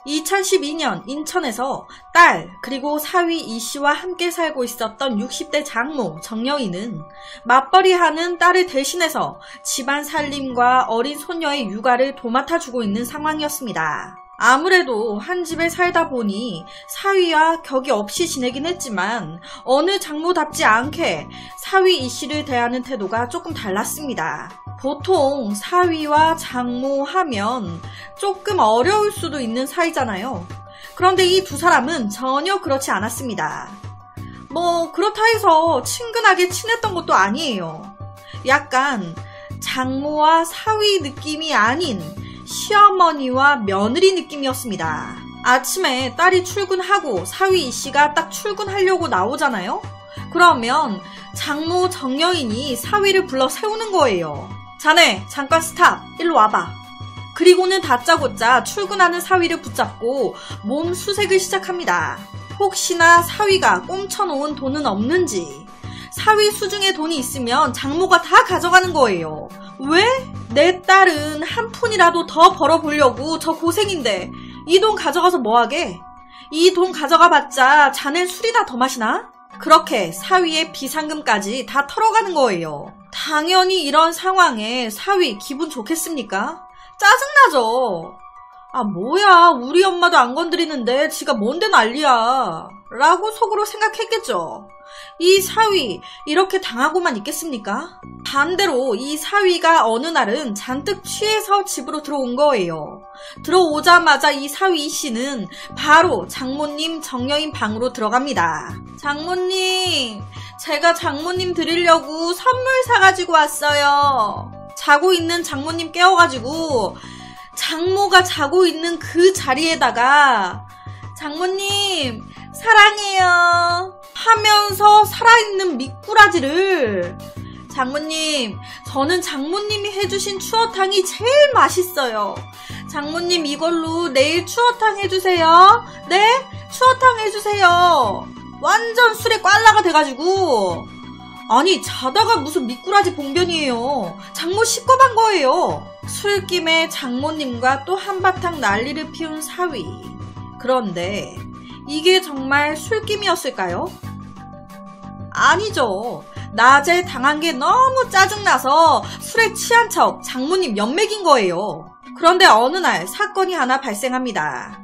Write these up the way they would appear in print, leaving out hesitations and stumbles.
2012년 인천에서 딸 그리고 사위 이씨와 함께 살고 있었던 60대 장모 정여인은 맞벌이하는 딸을 대신해서 집안 살림과 어린 소녀의 육아를 도맡아주고 있는 상황이었습니다. 아무래도 한 집에 살다 보니 사위와 격이 없이 지내긴 했지만 어느 장모답지 않게 사위 이씨를 대하는 태도가 조금 달랐습니다. 보통 사위와 장모 하면 조금 어려울 수도 있는 사이잖아요. 그런데 이 두 사람은 전혀 그렇지 않았습니다. 그렇다 해서 친근하게 친했던 것도 아니에요. 약간 장모와 사위 느낌이 아닌 시어머니와 며느리 느낌이었습니다. 아침에 딸이 출근하고 사위 이씨가 딱 출근하려고 나오잖아요? 그러면 장모 정여인이 사위를 불러 세우는 거예요. 자네 잠깐 스탑, 일로 와봐. 그리고는 다짜고짜 출근하는 사위를 붙잡고 몸 수색을 시작합니다. 혹시나 사위가 꽁쳐놓은 돈은 없는지, 사위 수중에 돈이 있으면 장모가 다 가져가는 거예요. 왜? 내 딸은 한 푼이라도 더 벌어보려고 저 고생인데 이 돈 가져가서 뭐하게? 이 돈 가져가봤자 자넨 술이나 더 마시나? 그렇게 사위의 비상금까지 다 털어가는 거예요. 당연히 이런 상황에 사위 기분 좋겠습니까? 짜증나죠. 뭐야, 우리 엄마도 안 건드리는데 지가 뭔데 난리야 라고 속으로 생각했겠죠. 이 사위 이렇게 당하고만 있겠습니까? 반대로 이 사위가 어느 날은 잔뜩 취해서 집으로 들어온 거예요. 들어오자마자 이 사위 이씨는 바로 장모님 정여인 방으로 들어갑니다. 장모님, 제가 장모님 드리려고 선물 사가지고 왔어요. 자고 있는 장모님 깨워가지고 장모가 자고 있는 그 자리에다가 장모님 사랑해요 하면서 살아있는 미꾸라지를, 장모님 저는 장모님이 해주신 추어탕이 제일 맛있어요. 장모님 이걸로 내일 추어탕 해주세요. 네? 추어탕 해주세요. 완전 술에 꽐라가 돼가지고, 아니 자다가 무슨 미꾸라지 봉변이에요. 장모 씻고만 거예요. 술김에 장모님과 또 한바탕 난리를 피운 사위. 그런데 이게 정말 술김이었을까요? 아니죠. 낮에 당한 게 너무 짜증나서 술에 취한 척 장모님 연맥인 거예요. 그런데 어느 날 사건이 하나 발생합니다.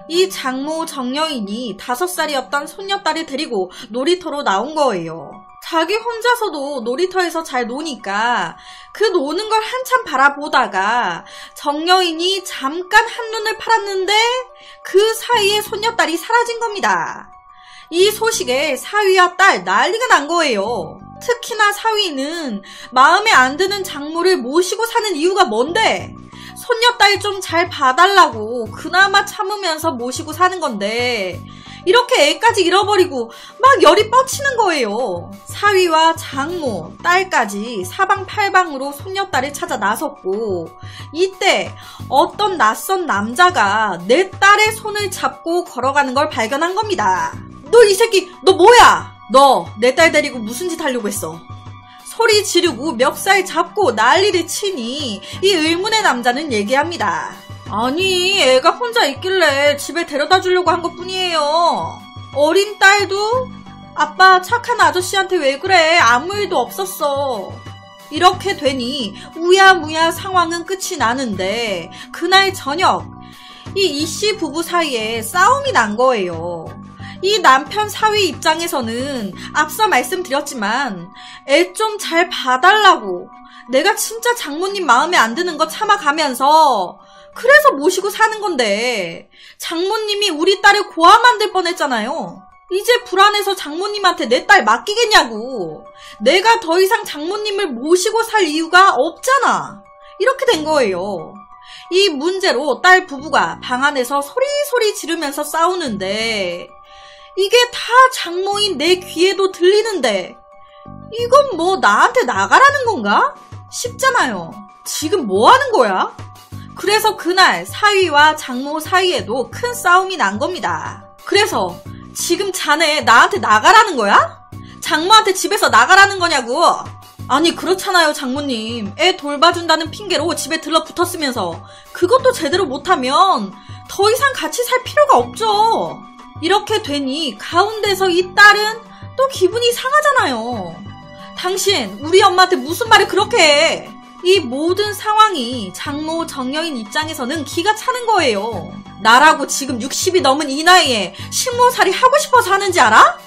이 장모 정여인이 5살이었던 손녀딸을 데리고 놀이터로 나온 거예요. 자기 혼자서도 놀이터에서 잘 노니까 그 노는 걸 한참 바라보다가 정여인이 잠깐 한눈을 팔았는데 그 사이에 손녀딸이 사라진 겁니다. 이 소식에 사위와 딸 난리가 난 거예요. 특히나 사위는 마음에 안 드는 장모를 모시고 사는 이유가 뭔데? 손녀딸 좀 잘 봐달라고 그나마 참으면서 모시고 사는 건데 이렇게 애까지 잃어버리고 막 열이 뻗치는 거예요. 사위와 장모, 딸까지 사방팔방으로 손녀딸을 찾아 나섰고, 이때 어떤 낯선 남자가 내 딸의 손을 잡고 걸어가는 걸 발견한 겁니다. 너 이 새끼, 너 뭐야? 너 내 딸 데리고 무슨 짓 하려고 했어? 소리 지르고 멱살 잡고 난리를 치니 이 의문의 남자는 얘기합니다. 아니, 애가 혼자 있길래 집에 데려다 주려고 한 것뿐이에요. 어린 딸도 아빠 착한 아저씨한테 왜 그래? 아무 일도 없었어. 이렇게 되니 우야무야 상황은 끝이 나는데 그날 저녁 이 이씨 부부 사이에 싸움이 난 거예요. 이 남편 사위 입장에서는 앞서 말씀드렸지만 애 좀 잘 봐달라고, 내가 진짜 장모님 마음에 안 드는 거 참아가면서 그래서 모시고 사는 건데 장모님이 우리 딸을 고아 만들 뻔했잖아요. 이제 불안해서 장모님한테 내 딸 맡기겠냐고. 내가 더 이상 장모님을 모시고 살 이유가 없잖아. 이렇게 된 거예요. 이 문제로 딸 부부가 방 안에서 소리소리 지르면서 싸우는데 이게 다 장모인 내 귀에도 들리는데 이건 뭐 나한테 나가라는 건가? 싶잖아요. 지금 뭐 하는 거야? 그래서 그날 사위와 장모 사이에도 큰 싸움이 난 겁니다. 그래서 지금 자네 나한테 나가라는 거야? 장모한테 집에서 나가라는 거냐고. 아니 그렇잖아요 장모님. 애 돌봐준다는 핑계로 집에 들러붙었으면서 그것도 제대로 못하면 더 이상 같이 살 필요가 없죠. 이렇게 되니 가운데서 이 딸은 또 기분이 상하잖아요. 당신 우리 엄마한테 무슨 말을 그렇게 해. 이 모든 상황이 장모 정여인 입장에서는 기가 차는 거예요. 나라고 지금 60이 넘은 이 나이에 식모살이 하고 싶어서 하는지 알아?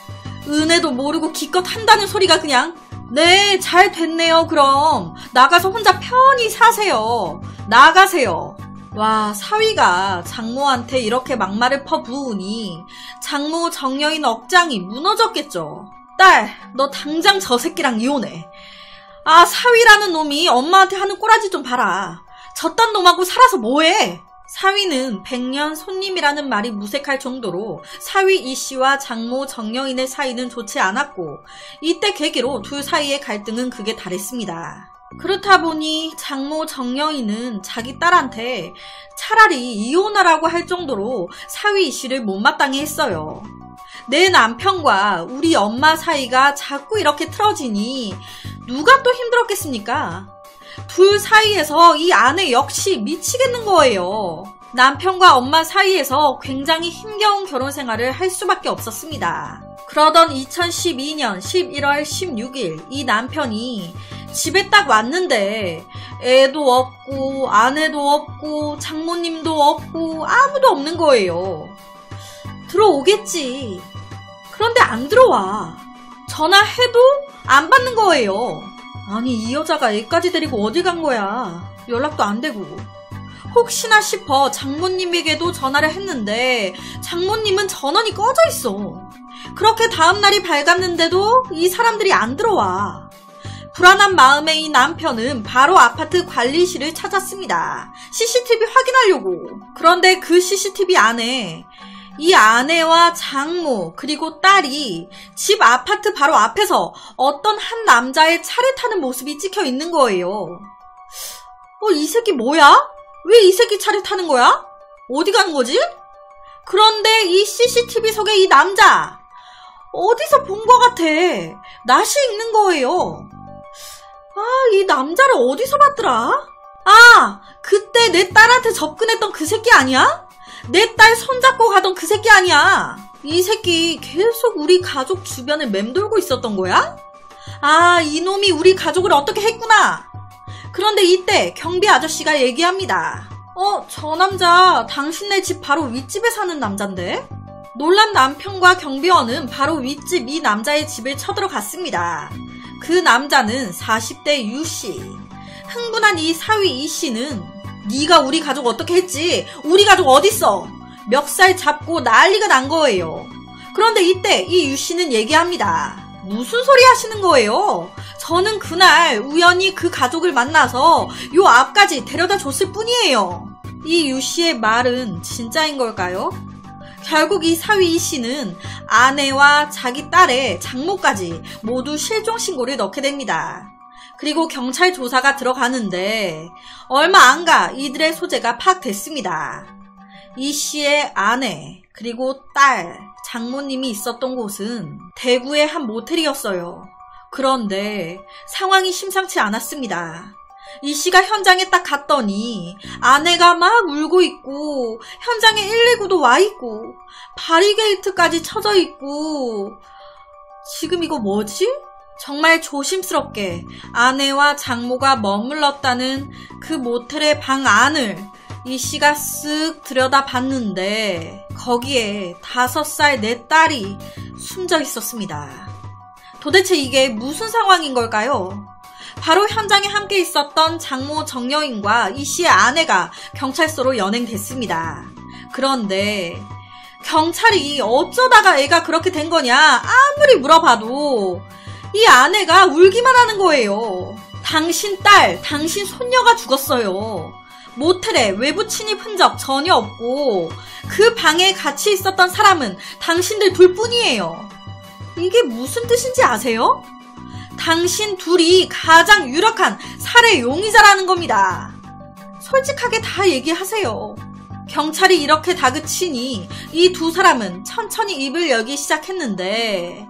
은혜도 모르고 기껏 한다는 소리가 그냥. 네, 잘 됐네요. 그럼 나가서 혼자 편히 사세요. 나가세요. 와, 사위가 장모한테 이렇게 막말을 퍼부으니 장모 정여인 억장이 무너졌겠죠. 딸, 너 당장 저 새끼랑 이혼해. 아, 사위라는 놈이 엄마한테 하는 꼬라지 좀 봐라. 저딴 놈하고 살아서 뭐해? 사위는 백년 손님이라는 말이 무색할 정도로 사위 이씨와 장모 정여인의 사이는 좋지 않았고 이때 계기로 둘 사이의 갈등은 극에 달했습니다. 그렇다 보니 장모 정여인은 자기 딸한테 차라리 이혼하라고 할 정도로 사위 이씨를 못마땅해 했어요. 내 남편과 우리 엄마 사이가 자꾸 이렇게 틀어지니 누가 또 힘들었겠습니까? 둘 사이에서 이 아내 역시 미치겠는 거예요. 남편과 엄마 사이에서 굉장히 힘겨운 결혼 생활을 할 수밖에 없었습니다. 그러던 2012년 11월 16일 이 남편이 집에 딱 왔는데 애도 없고 아내도 없고 장모님도 없고 아무도 없는 거예요. 들어오겠지. 그런데 안 들어와. 전화해도 안 받는 거예요. 아니, 이 여자가 애까지 데리고 어디 간 거야. 연락도 안 되고. 혹시나 싶어 장모님에게도 전화를 했는데 장모님은 전원이 꺼져 있어. 그렇게 다음날이 밝았는데도 이 사람들이 안 들어와. 불안한 마음의 이 남편은 바로 아파트 관리실을 찾았습니다. CCTV 확인하려고. 그런데 그 CCTV 안에 이 아내와 장모 그리고 딸이 집 아파트 바로 앞에서 어떤 한 남자의 차를 타는 모습이 찍혀 있는 거예요. 이 새끼 뭐야? 왜 이 새끼 차를 타는 거야? 어디 가는 거지? 그런데 이 CCTV 속의 이 남자 어디서 본 것 같아. 낯이 익는 거예요. 이 남자를 어디서 봤더라? 그때 내 딸한테 접근했던 그 새끼 아니야? 내 딸 손잡고 가던 그 새끼 아니야? 이 새끼 계속 우리 가족 주변을 맴돌고 있었던 거야? 이놈이 우리 가족을 어떻게 했구나. 그런데 이때 경비 아저씨가 얘기합니다. 저 남자 당신네 집 바로 윗집에 사는 남잔데? 놀란 남편과 경비원은 바로 윗집 이 남자의 집을 쳐들어갔습니다. 그 남자는 40대 유씨. 흥분한 이 사위 이씨는 네가 우리 가족 어떻게 했지? 우리 가족 어딨어? 멱살 잡고 난리가 난 거예요. 그런데 이때 이 유씨는 얘기합니다. 무슨 소리 하시는 거예요? 저는 그날 우연히 그 가족을 만나서 요 앞까지 데려다 줬을 뿐이에요. 이 유씨의 말은 진짜인 걸까요? 결국 이 사위 이씨는 아내와 자기 딸의 장모까지 모두 실종 신고를 넣게 됩니다. 그리고 경찰 조사가 들어가는데 얼마 안 가 이들의 소재가 파악됐습니다. 이 씨의 아내 그리고 딸, 장모님이 있었던 곳은 대구의 한 모텔이었어요. 그런데 상황이 심상치 않았습니다. 이 씨가 현장에 딱 갔더니 아내가 막 울고 있고 현장에 119도 와 있고 바리게이트까지 쳐져 있고 지금 이거 뭐지? 정말 조심스럽게 아내와 장모가 머물렀다는 그 모텔의 방 안을 이 씨가 쓱 들여다봤는데 거기에 5살 내 딸이 숨져 있었습니다. 도대체 이게 무슨 상황인 걸까요? 바로 현장에 함께 있었던 장모 정여인과 이 씨의 아내가 경찰서로 연행됐습니다. 그런데 경찰이 어쩌다가 애가 그렇게 된 거냐 아무리 물어봐도 이 아내가 울기만 하는 거예요. 당신 딸, 당신 손녀가 죽었어요. 모텔에 외부 침입 흔적 전혀 없고 그 방에 같이 있었던 사람은 당신들 둘뿐이에요. 이게 무슨 뜻인지 아세요? 당신 둘이 가장 유력한 살해 용의자라는 겁니다. 솔직하게 다 얘기하세요. 경찰이 이렇게 다그치니 이 두 사람은 천천히 입을 열기 시작했는데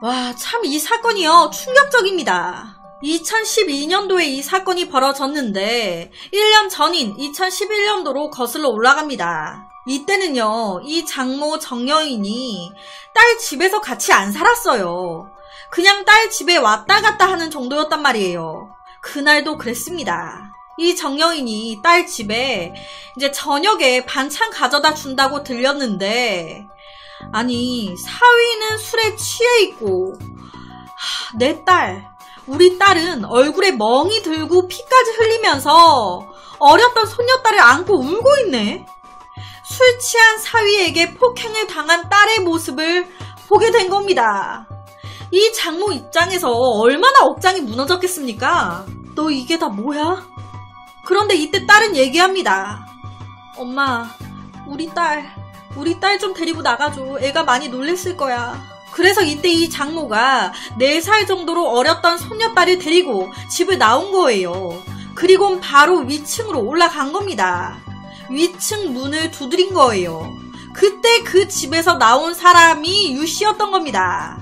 와, 참 이 사건이요 충격적입니다. 2012년도에 이 사건이 벌어졌는데 1년 전인 2011년도로 거슬러 올라갑니다. 이때는요, 이 장모 정여인이 딸 집에서 같이 안 살았어요. 그냥 딸 집에 왔다 갔다 하는 정도였단 말이에요. 그날도 그랬습니다. 이 정여인이 딸 집에 이제 저녁에 반찬 가져다 준다고 들렸는데, 아니, 사위는 술에 취해 있고, 내 딸, 우리 딸은 얼굴에 멍이 들고 피까지 흘리면서 어렸던 손녀딸을 안고 울고 있네. 술 취한 사위에게 폭행을 당한 딸의 모습을 보게 된 겁니다. 이 장모 입장에서 얼마나 억장이 무너졌겠습니까? 너 이게 다 뭐야? 그런데 이때 딸은 얘기합니다. 엄마, 우리 딸 좀 데리고 나가줘. 애가 많이 놀랬을 거야. 그래서 이때 이 장모가 4살 정도로 어렸던 손녀딸을 데리고 집을 나온 거예요. 그리고 바로 위층으로 올라간 겁니다. 위층 문을 두드린 거예요. 그때 그 집에서 나온 사람이 유씨였던 겁니다.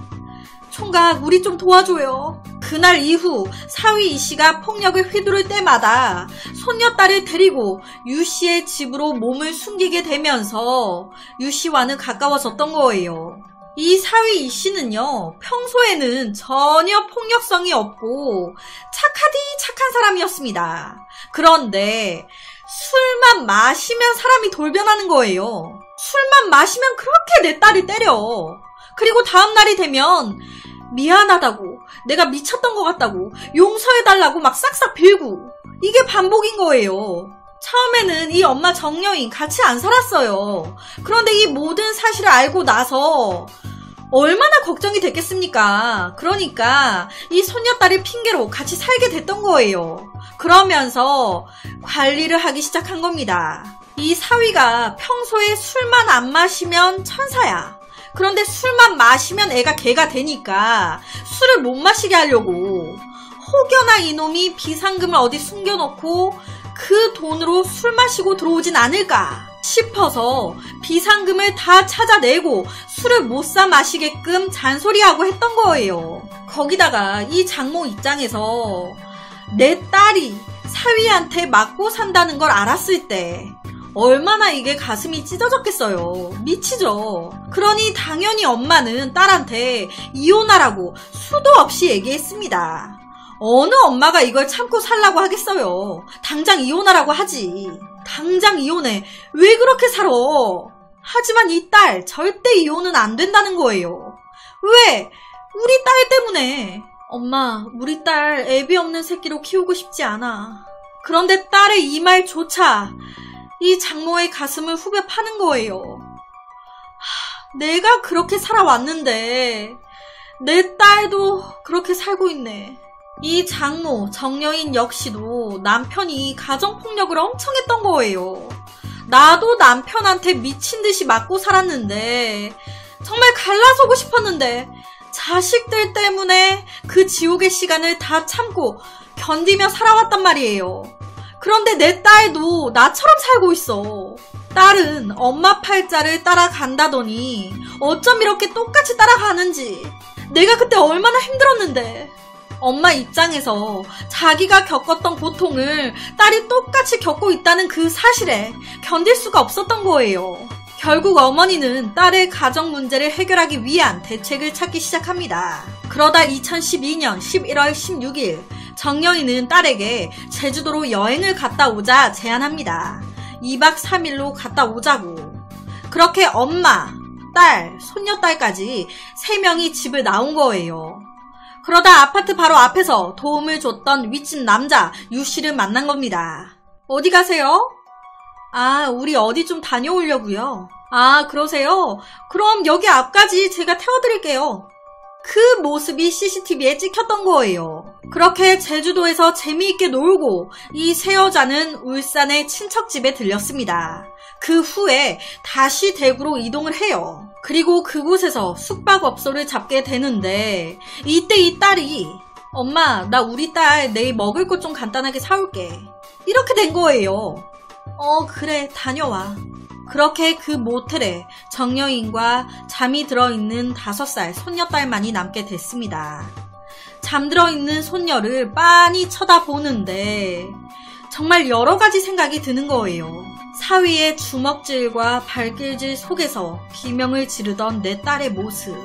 총각, 우리 좀 도와줘요. 그날 이후 사위 이씨가 폭력을 휘두를 때마다 손녀딸을 데리고 유씨의 집으로 몸을 숨기게 되면서 유씨와는 가까워졌던 거예요. 이 사위 이씨는요, 평소에는 전혀 폭력성이 없고 착한 사람이었습니다. 그런데 술만 마시면 사람이 돌변하는 거예요. 술만 마시면 그렇게 내 딸을 때려. 그리고 다음 날이 되면 미안하다고, 내가 미쳤던 것 같다고, 용서해달라고 막 싹싹 빌고, 이게 반복인 거예요. 처음에는 이 엄마 정여인 같이 안 살았어요. 그런데 이 모든 사실을 알고 나서 얼마나 걱정이 됐겠습니까? 그러니까 이 손녀딸을 핑계로 같이 살게 됐던 거예요. 그러면서 관리를 하기 시작한 겁니다. 이 사위가 평소에 술만 안 마시면 천사야. 그런데 술만 마시면 애가 개가 되니까 술을 못 마시게 하려고 혹여나 이놈이 비상금을 어디 숨겨놓고 그 돈으로 술 마시고 들어오진 않을까 싶어서 비상금을 다 찾아내고 술을 못 사 마시게끔 잔소리하고 했던 거예요. 거기다가 이 장모 입장에서 내 딸이 사위한테 맞고 산다는 걸 알았을 때 얼마나 이게 가슴이 찢어졌겠어요. 미치죠. 그러니 당연히 엄마는 딸한테 이혼하라고 수도 없이 얘기했습니다. 어느 엄마가 이걸 참고 살라고 하겠어요. 당장 이혼하라고 하지. 당장 이혼해. 왜 그렇게 살아? 하지만 이 딸 절대 이혼은 안 된다는 거예요. 왜? 우리 딸 때문에. 엄마, 우리 딸 애비 없는 새끼로 키우고 싶지 않아. 그런데 딸의 이 말조차 이 장모의 가슴을 후벼 파는 거예요. 내가 그렇게 살아왔는데 내 딸도 그렇게 살고 있네. 이 장모 정여인 역시도 남편이 가정폭력을 엄청 했던 거예요. 나도 남편한테 미친듯이 맞고 살았는데 정말 갈라서고 싶었는데 자식들 때문에 그 지옥의 시간을 다 참고 견디며 살아왔단 말이에요. 그런데 내 딸도 나처럼 살고 있어. 딸은 엄마 팔자를 따라간다더니 어쩜 이렇게 똑같이 따라가는지. 내가 그때 얼마나 힘들었는데. 엄마 입장에서 자기가 겪었던 고통을 딸이 똑같이 겪고 있다는 그 사실에 견딜 수가 없었던 거예요. 결국 어머니는 딸의 가정 문제를 해결하기 위한 대책을 찾기 시작합니다. 그러다 2012년 11월 16일 정여인은 딸에게 제주도로 여행을 갔다 오자 제안합니다. 2박 3일로 갔다 오자고. 그렇게 엄마, 딸, 손녀딸까지 3명이 집을 나온 거예요. 그러다 아파트 바로 앞에서 도움을 줬던 윗집 남자 유씨를 만난 겁니다. 어디 가세요? 아, 우리 어디 좀 다녀오려고요. 아, 그러세요? 그럼 여기 앞까지 제가 태워드릴게요. 그 모습이 CCTV에 찍혔던 거예요. 그렇게 제주도에서 재미있게 놀고 이 세 여자는 울산의 친척집에 들렸습니다. 그 후에 다시 대구로 이동을 해요. 그리고 그곳에서 숙박업소를 잡게 되는데 이때 이 딸이 엄마, 나 우리 딸 내일 먹을 것 좀 간단하게 사올게. 이렇게 된 거예요. 그래, 다녀와. 그렇게 그 모텔에 정여인과 잠이 들어있는 5살 손녀딸만이 남게 됐습니다. 잠들어 있는 손녀를 빤히 쳐다보는데 정말 여러 가지 생각이 드는 거예요. 사위의 주먹질과 발길질 속에서 비명을 지르던 내 딸의 모습,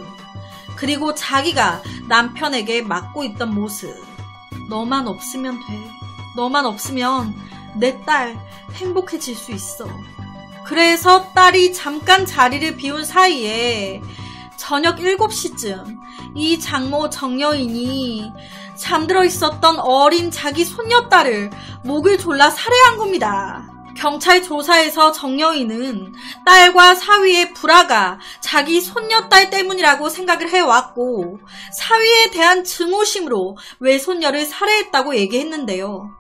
그리고 자기가 남편에게 맞고 있던 모습. 너만 없으면 돼. 너만 없으면 내 딸 행복해질 수 있어. 그래서 딸이 잠깐 자리를 비운 사이에 저녁 7시쯤 이 장모 정여인이 잠들어 있었던 어린 자기 손녀딸을 목을 졸라 살해한 겁니다. 경찰 조사에서 정여인은 딸과 사위의 불화가 자기 손녀딸 때문이라고 생각을 해왔고 사위에 대한 증오심으로 외손녀를 살해했다고 얘기했는데요.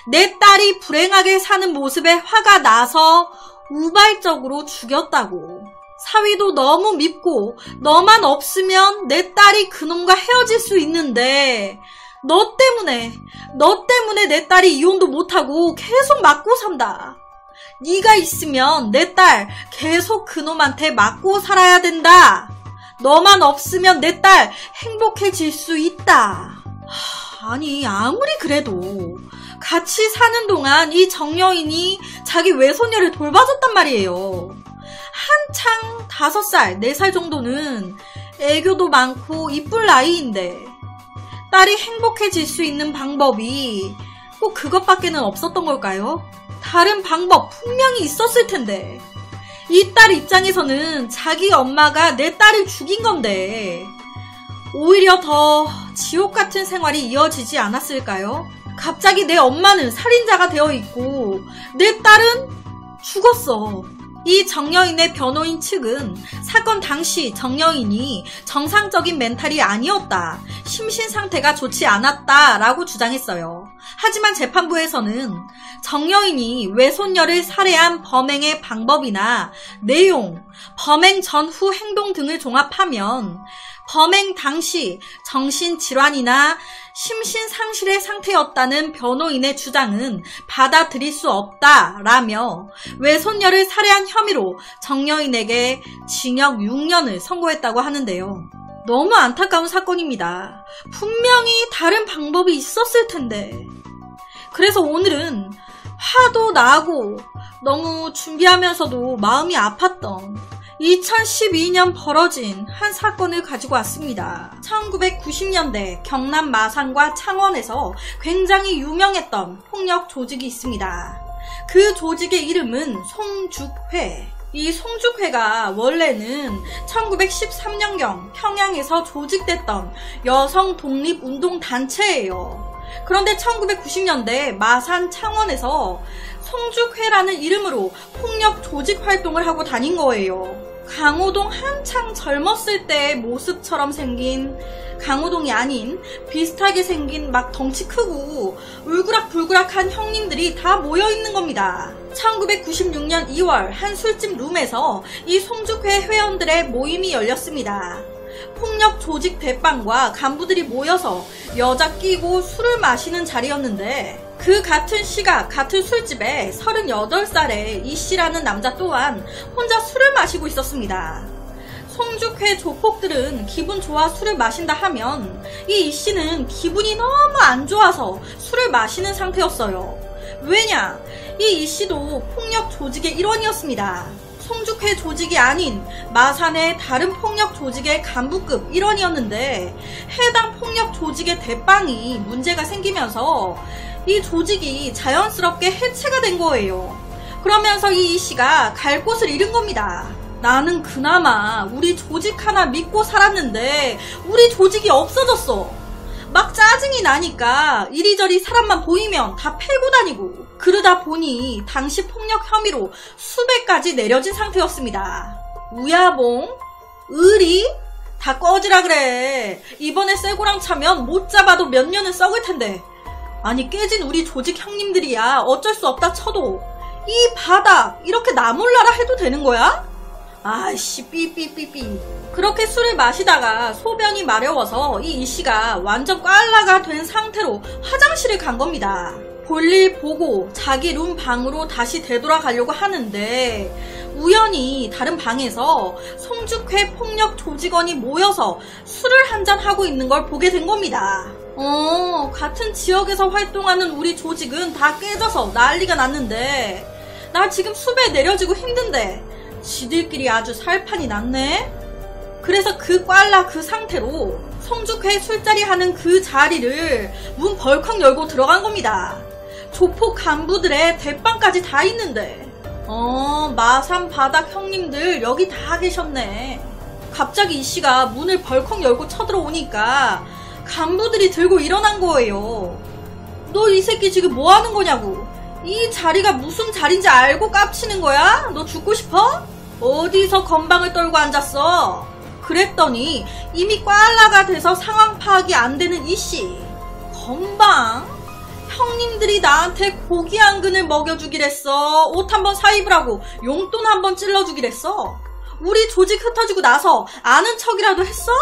내 딸이 불행하게 사는 모습에 화가 나서 우발적으로 죽였다고. 사위도 너무 밉고 너만 없으면 내 딸이 그놈과 헤어질 수 있는데 너 때문에 내 딸이 이혼도 못하고 계속 맞고 산다. 네가 있으면 내 딸 계속 그놈한테 맞고 살아야 된다. 너만 없으면 내 딸 행복해질 수 있다. 아니 아무리 그래도 같이 사는 동안 이 정여인이 자기 외손녀를 돌봐줬단 말이에요. 한창 5살, 4살 정도는 애교도 많고 이쁠 나이인데 딸이 행복해질 수 있는 방법이 꼭 그것밖에는 없었던 걸까요? 다른 방법 분명히 있었을 텐데 이 딸 입장에서는 자기 엄마가 내 딸을 죽인 건데 오히려 더 지옥 같은 생활이 이어지지 않았을까요? 갑자기 내 엄마는 살인자가 되어 있고 내 딸은 죽었어. 이 정여인의 변호인 측은 사건 당시 정여인이 정상적인 멘탈이 아니었다, 심신 상태가 좋지 않았다 라고 주장했어요. 하지만 재판부에서는 정여인이 외손녀를 살해한 범행의 방법이나 내용, 범행 전후 행동 등을 종합하면 범행 당시 정신질환이나 심신상실의 상태였다는 변호인의 주장은 받아들일 수 없다라며 외손녀를 살해한 혐의로 정여인에게 징역 6년을 선고했다고 하는데요. 너무 안타까운 사건입니다. 분명히 다른 방법이 있었을 텐데. 그래서 오늘은 화도 나고 너무 준비하면서도 마음이 아팠던 2012년 벌어진 한 사건을 가지고 왔습니다. 1990년대 경남 마산과 창원에서 굉장히 유명했던 폭력 조직이 있습니다. 그 조직의 이름은 송죽회. 이 송죽회가 원래는 1913년경 평양에서 조직됐던 여성 독립운동단체예요. 그런데 1990년대 마산 창원에서 송죽회라는 이름으로 폭력 조직 활동을 하고 다닌 거예요. 강호동 한창 젊었을 때의 모습처럼 생긴, 강호동이 아닌 비슷하게 생긴 막 덩치 크고 울그락불그락한 형님들이 다 모여있는 겁니다. 1996년 2월 한 술집 룸에서 이 송죽회 회원들의 모임이 열렸습니다. 폭력 조직 대빵과 간부들이 모여서 여자 끼고 술을 마시는 자리였는데 그 같은 시각 같은 술집에 38살의 이씨라는 남자 또한 혼자 술을 마시고 있었습니다. 송죽회 조폭들은 기분 좋아 술을 마신다 하면 이 이씨는 기분이 너무 안 좋아서 술을 마시는 상태였어요. 왜냐? 이 이씨도 폭력 조직의 일원이었습니다. 송죽회 조직이 아닌 마산의 다른 폭력 조직의 간부급 일원이었는데 해당 폭력 조직의 대빵이 문제가 생기면서 이 조직이 자연스럽게 해체가 된 거예요. 그러면서 이 이씨가 갈 곳을 잃은 겁니다. 나는 그나마 우리 조직 하나 믿고 살았는데 우리 조직이 없어졌어. 막 짜증이 나니까 이리저리 사람만 보이면 다 패고 다니고 그러다 보니 당시 폭력 혐의로 수배까지 내려진 상태였습니다. 우야봉? 의리? 다 꺼지라 그래. 이번에 쇠고랑 차면 못 잡아도 몇 년은 썩을 텐데. 아니 깨진 우리 조직 형님들이야 어쩔 수 없다 쳐도 이 바닥 이렇게 나 몰라라 해도 되는 거야? 아이씨 삐삐삐삐. 그렇게 술을 마시다가 소변이 마려워서 이 이씨가 완전 꽐라가 된 상태로 화장실을 간 겁니다. 볼일 보고 자기 룸 방으로 다시 되돌아가려고 하는데 우연히 다른 방에서 송죽회 폭력 조직원이 모여서 술을 한잔 하고 있는 걸 보게 된 겁니다. 같은 지역에서 활동하는 우리 조직은 다 깨져서 난리가 났는데 나 지금 수배 내려지고 힘든데 지들끼리 아주 살판이 났네? 그래서 그 꽐라 그 상태로 송죽회 술자리 하는 그 자리를 문 벌컥 열고 들어간 겁니다. 조폭 간부들의 대빵까지 다 있는데 마산 바닥 형님들 여기 다 계셨네. 갑자기 이씨가 문을 벌컥 열고 쳐들어오니까 간부들이 들고 일어난 거예요. 너 이 새끼 지금 뭐 하는 거냐고. 이 자리가 무슨 자리인지 알고 깝치는 거야? 너 죽고 싶어? 어디서 건방을 떨고 앉았어? 그랬더니 이미 꽐라가 돼서 상황 파악이 안 되는 이씨. 건방? 형님들이 나한테 고기 한 근을 먹여주기랬어. 옷 한번 사입으라고 용돈 한번 찔러주기랬어. 우리 조직 흩어지고 나서 아는 척이라도 했어?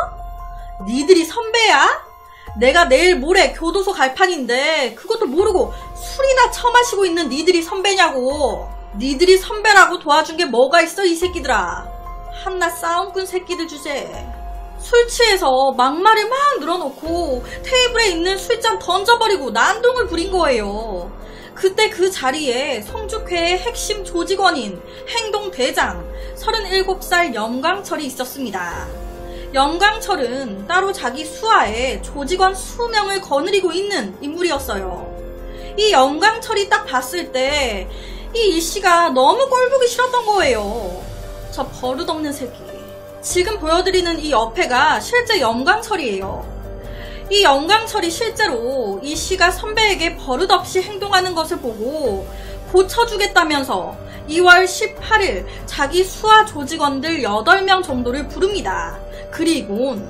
니들이 선배야? 내가 내일 모레 교도소 갈 판인데 그것도 모르고 술이나 처마시고 있는 니들이 선배냐고. 니들이 선배라고 도와준 게 뭐가 있어 이 새끼들아. 한낱 싸움꾼 새끼들 주제. 술 취해서 막말을 막 늘어놓고 테이블에 있는 술잔 던져버리고 난동을 부린 거예요. 그때 그 자리에 송죽회의 핵심 조직원인 행동대장 37살 염광철이 있었습니다. 염광철은 따로 자기 수하에 조직원 수명을 거느리고 있는 인물이었어요. 이 염광철이 딱 봤을 때 이 일씨가 너무 꼴보기 싫었던 거예요. 저 버릇없는 새끼. 지금 보여드리는 이 옆에가 실제 염광철이에요. 이 염광철이 실제로 이 씨가 선배에게 버릇없이 행동하는 것을 보고 고쳐주겠다면서 2월 18일 자기 수하 조직원들 8명 정도를 부릅니다. 그리곤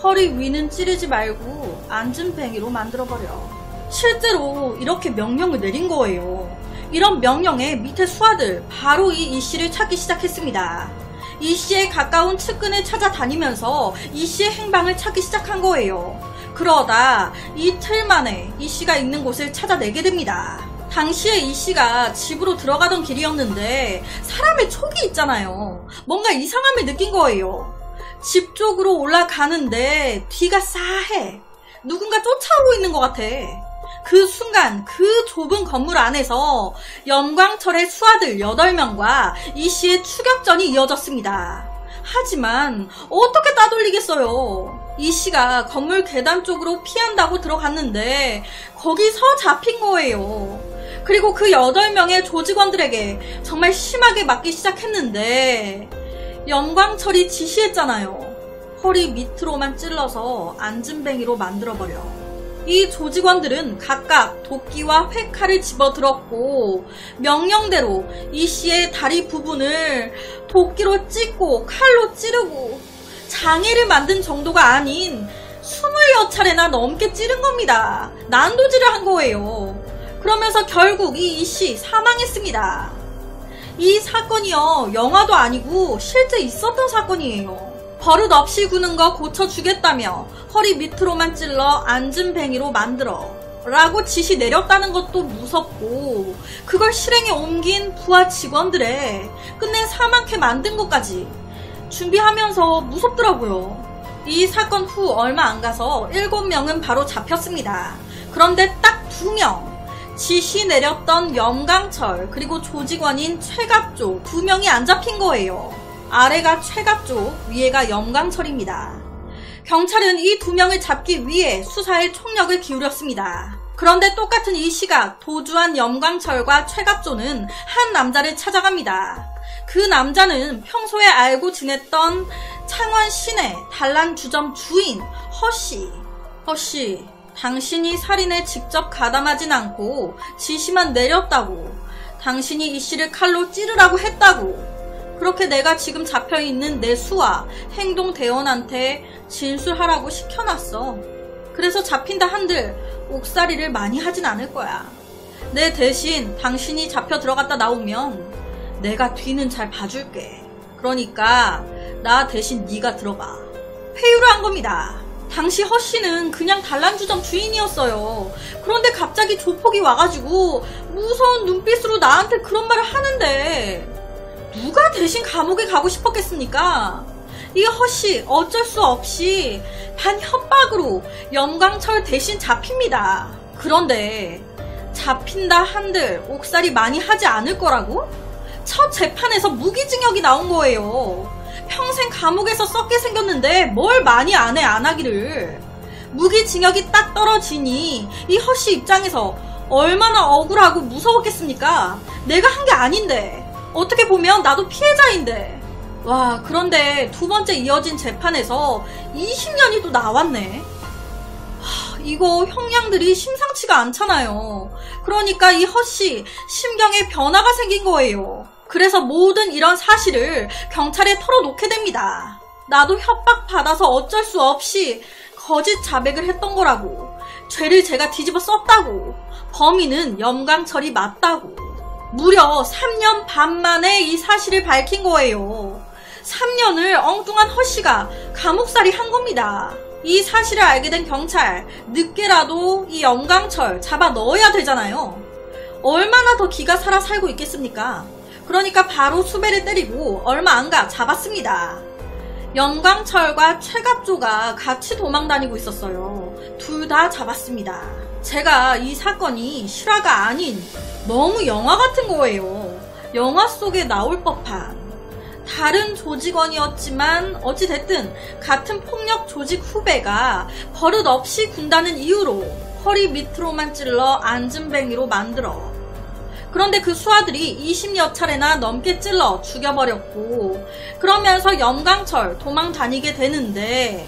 허리 위는 찌르지 말고 안전뱅이로 만들어버려. 실제로 이렇게 명령을 내린 거예요. 이런 명령에 밑에 수하들 바로 이 씨를 찾기 시작했습니다. 이 씨의 가까운 측근을 찾아다니면서 이 씨의 행방을 찾기 시작한 거예요. 그러다 이틀 만에 이 씨가 있는 곳을 찾아내게 됩니다. 당시에 이 씨가 집으로 들어가던 길이었는데 사람의 촉이 있잖아요. 뭔가 이상함을 느낀 거예요. 집 쪽으로 올라가는데 뒤가 싸해. 누군가 쫓아오고 있는 것 같아. 그 순간 그 좁은 건물 안에서 염광철의 수하들 8명과 이 씨의 추격전이 이어졌습니다. 하지만 어떻게 따돌리겠어요. 이 씨가 건물 계단 쪽으로 피한다고 들어갔는데 거기서 잡힌 거예요. 그리고 그 8명의 조직원들에게 정말 심하게 맞기 시작했는데 염광철이 지시했잖아요. 허리 밑으로만 찔러서 안전뱅이로 만들어버려. 이 조직원들은 각각 도끼와 회칼을 집어들었고 명령대로 이 씨의 다리 부분을 도끼로 찢고 칼로 찌르고 장애를 만든 정도가 아닌 20여 차례나 넘게 찌른 겁니다. 난도질을 한 거예요. 그러면서 결국 이 씨 사망했습니다. 이 사건이요, 영화도 아니고 실제 있었던 사건이에요. 버릇없이 구는 거 고쳐주겠다며 허리 밑으로만 찔러 안전뱅이로 만들어 라고 지시 내렸다는 것도 무섭고 그걸 실행에 옮긴 부하 직원들의 끝내 사망케 만든 것까지 준비하면서 무섭더라고요. 이 사건 후 얼마 안 가서 7명은 바로 잡혔습니다. 그런데 딱 2명, 지시 내렸던 염광철 그리고 조직원인 최갑조 2명이 안 잡힌 거예요. 아래가 최갑조, 위에가 염광철입니다. 경찰은 이 2명을 잡기 위해 수사에 총력을 기울였습니다. 그런데 똑같은 이 시각 도주한 염광철과 최갑조는 한 남자를 찾아갑니다. 그 남자는 평소에 알고 지냈던 창원 시내 단란주점 주인 허씨. 허씨, 당신이 살인에 직접 가담하진 않고 지시만 내렸다고. 당신이 이 씨를 칼로 찌르라고 했다고. 그렇게 내가 지금 잡혀있는 내 수와 행동대원한테 진술하라고 시켜놨어. 그래서 잡힌다 한들 옥살이를 많이 하진 않을 거야. 내 대신 당신이 잡혀 들어갔다 나오면 내가 뒤는 잘 봐줄게. 그러니까 나 대신 네가 들어가. 회유를 한 겁니다. 당시 허씨는 그냥 단란주점 주인이었어요. 그런데 갑자기 조폭이 와가지고 무서운 눈빛으로 나한테 그런 말을 하는데 누가 대신 감옥에 가고 싶었겠습니까? 이 허씨 어쩔 수 없이 반 협박으로 염강철 대신 잡힙니다. 그런데 잡힌다 한들 옥살이 많이 하지 않을 거라고? 첫 재판에서 무기징역이 나온 거예요. 평생 감옥에서 썩게 생겼는데 뭘 많이 안 해 안 하기를. 무기징역이 딱 떨어지니 이 허씨 입장에서 얼마나 억울하고 무서웠겠습니까? 내가 한 게 아닌데. 어떻게 보면 나도 피해자인데. 와, 그런데 두 번째 이어진 재판에서 20년이 또 나왔네. 이거 형량들이 심상치가 않잖아요. 그러니까 이 허씨 심경에 변화가 생긴 거예요. 그래서 모든 이런 사실을 경찰에 털어놓게 됩니다. 나도 협박받아서 어쩔 수 없이 거짓 자백을 했던 거라고. 죄를 제가 뒤집어 썼다고. 범인은 염강철이 맞다고. 무려 3년 반 만에 이 사실을 밝힌 거예요. 3년을 엉뚱한 허씨가 감옥살이 한 겁니다. 이 사실을 알게 된 경찰, 늦게라도 이 염강철 잡아 넣어야 되잖아요. 얼마나 더 기가 살아 살고 있겠습니까? 그러니까 바로 수배를 때리고 얼마 안 가 잡았습니다. 염강철과 최갑조가 같이 도망 다니고 있었어요. 둘 다 잡았습니다. 제가 이 사건이 실화가 아닌 너무 영화 같은 거예요. 영화 속에 나올 법한. 다른 조직원이었지만 어찌됐든 같은 폭력 조직 후배가 버릇없이 군다는 이유로 허리 밑으로만 찔러 안전뱅이로 만들어. 그런데 그 수하들이 20여 차례나 넘게 찔러 죽여버렸고, 그러면서 염강철 도망 다니게 되는데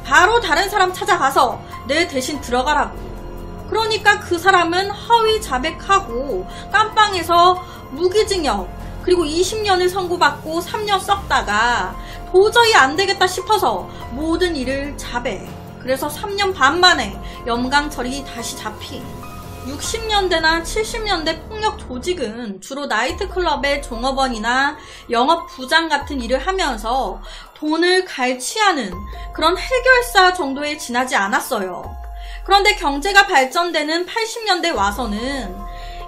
바로 다른 사람 찾아가서 내 대신 들어가라고. 그러니까 그 사람은 허위 자백하고 깜빵에서 무기징역 그리고 20년을 선고받고 3년 썩다가 도저히 안 되겠다 싶어서 모든 일을 자백. 그래서 3년 반 만에 염강철이 다시 잡힌. 60년대나 70년대 폭력 조직은 주로 나이트클럽의 종업원이나 영업부장 같은 일을 하면서 돈을 갈취하는 그런 해결사 정도에 지나지 않았어요. 그런데 경제가 발전되는 80년대 와서는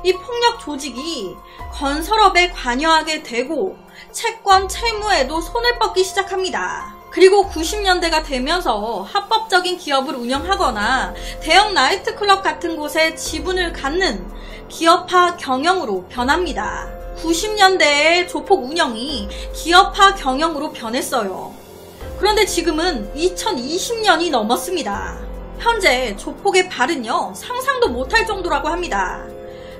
이 폭력 조직이 건설업에 관여하게 되고 채권, 채무에도 손을 뻗기 시작합니다. 그리고 90년대가 되면서 합법적인 기업을 운영하거나 대형 나이트클럽 같은 곳에 지분을 갖는 기업화 경영으로 변합니다. 90년대의 조폭 운영이 기업화 경영으로 변했어요. 그런데 지금은 2020년이 넘었습니다. 현재 조폭의 발은요, 상상도 못할 정도라고 합니다.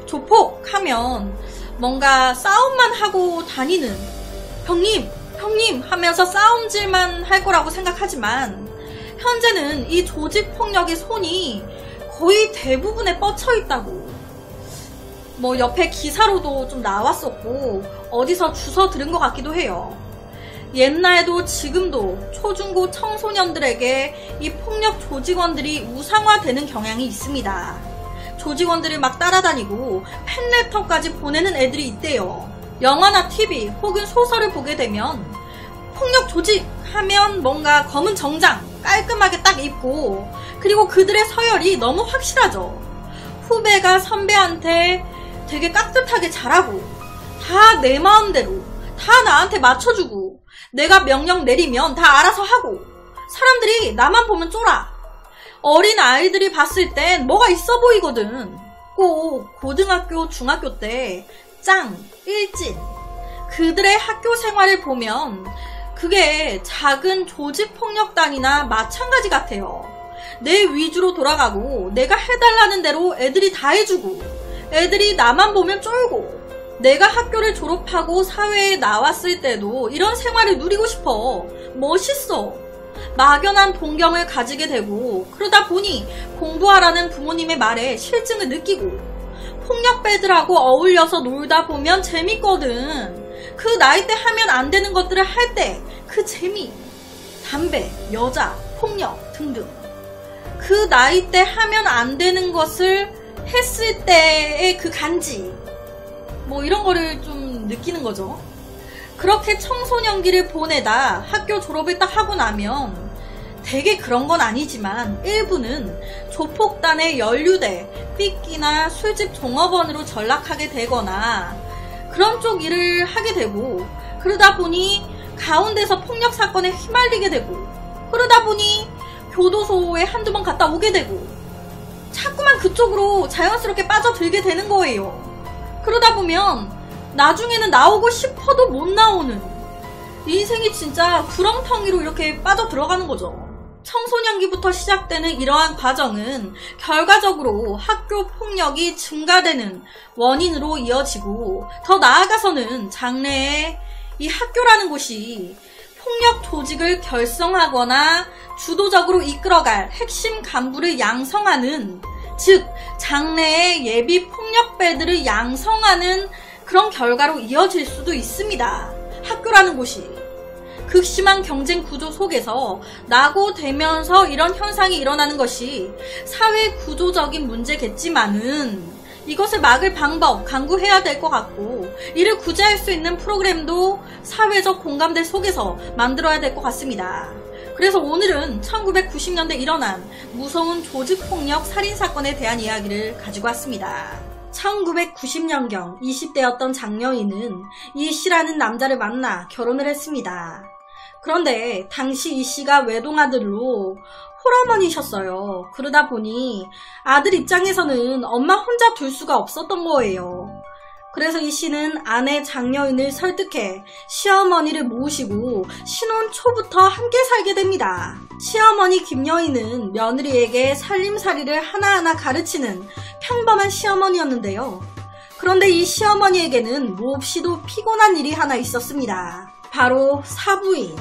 조폭 하면 뭔가 싸움만 하고 다니는, 형님 하면서 싸움질만 할 거라고 생각하지만 현재는 이 조직 폭력의 손이 거의 대부분에 뻗쳐 있다고. 뭐 옆에 기사로도 좀 나왔었고 어디서 주워 들은 것 같기도 해요. 옛날에도 지금도 초중고 청소년들에게 이 폭력 조직원들이 우상화되는 경향이 있습니다. 조직원들을 막 따라다니고 팬레터까지 보내는 애들이 있대요. 영화나 TV 혹은 소설을 보게 되면 폭력 조직 하면 뭔가 검은 정장 깔끔하게 딱 입고, 그리고 그들의 서열이 너무 확실하죠. 후배가 선배한테 되게 깍듯하게 잘하고 다 내 마음대로 다 나한테 맞춰주고 내가 명령 내리면 다 알아서 하고 사람들이 나만 보면 쫄아. 어린 아이들이 봤을 땐 뭐가 있어 보이거든. 꼭 고등학교, 중학교 때 짱, 일진 그들의 학교 생활을 보면 그게 작은 조직폭력단이나 마찬가지 같아요. 내 위주로 돌아가고 내가 해달라는 대로 애들이 다 해주고 애들이 나만 보면 쫄고. 내가 학교를 졸업하고 사회에 나왔을 때도 이런 생활을 누리고 싶어. 멋있어. 막연한 동경을 가지게 되고, 그러다 보니 공부하라는 부모님의 말에 실증을 느끼고, 폭력배들하고 어울려서 놀다 보면 재밌거든. 그 나이 때 하면 안 되는 것들을 할 때 그 재미, 담배, 여자, 폭력 등등. 그 나이 때 하면 안 되는 것을 했을 때의 그 간지, 뭐 이런 거를 좀 느끼는 거죠. 그렇게 청소년기를 보내다 학교 졸업을 딱 하고 나면 되게 그런 건 아니지만 일부는 조폭단에 연루돼 삐끼나 술집 종업원으로 전락하게 되거나, 그런 쪽 일을 하게 되고, 그러다 보니 가운데서 폭력 사건에 휘말리게 되고, 그러다 보니 교도소에 한두 번 갔다 오게 되고, 자꾸만 그쪽으로 자연스럽게 빠져들게 되는 거예요. 그러다 보면 나중에는 나오고 싶어도 못 나오는, 인생이 진짜 구렁텅이로 이렇게 빠져 들어가는 거죠. 청소년기부터 시작되는 이러한 과정은 결과적으로 학교 폭력이 증가되는 원인으로 이어지고, 더 나아가서는 장래에 이 학교라는 곳이 폭력 조직을 결성하거나 주도적으로 이끌어갈 핵심 간부를 양성하는, 즉 장래의 예비 폭력배들을 양성하는 그런 결과로 이어질 수도 있습니다. 학교라는 곳이 극심한 경쟁 구조 속에서 낙오되면서 이런 현상이 일어나는 것이 사회 구조적인 문제겠지만은, 이것을 막을 방법 강구해야 될 것 같고, 이를 구제할 수 있는 프로그램도 사회적 공감대 속에서 만들어야 될 것 같습니다. 그래서 오늘은 1990년대 일어난 무서운 조직폭력 살인사건에 대한 이야기를 가지고 왔습니다. 1990년경 20대였던 장여인은 이 씨라는 남자를 만나 결혼을 했습니다. 그런데 당시 이 씨가 외동아들로 홀어머니셨어요. 그러다 보니 아들 입장에서는 엄마 혼자 둘 수가 없었던 거예요. 그래서 이 씨는 아내 장여인을 설득해 시어머니를 모시고 신혼 초부터 함께 살게 됩니다. 시어머니 김여인은 며느리에게 살림살이를 하나하나 가르치는 평범한 시어머니였는데요. 그런데 이 시어머니에게는 몹시도 피곤한 일이 하나 있었습니다. 바로 사부인,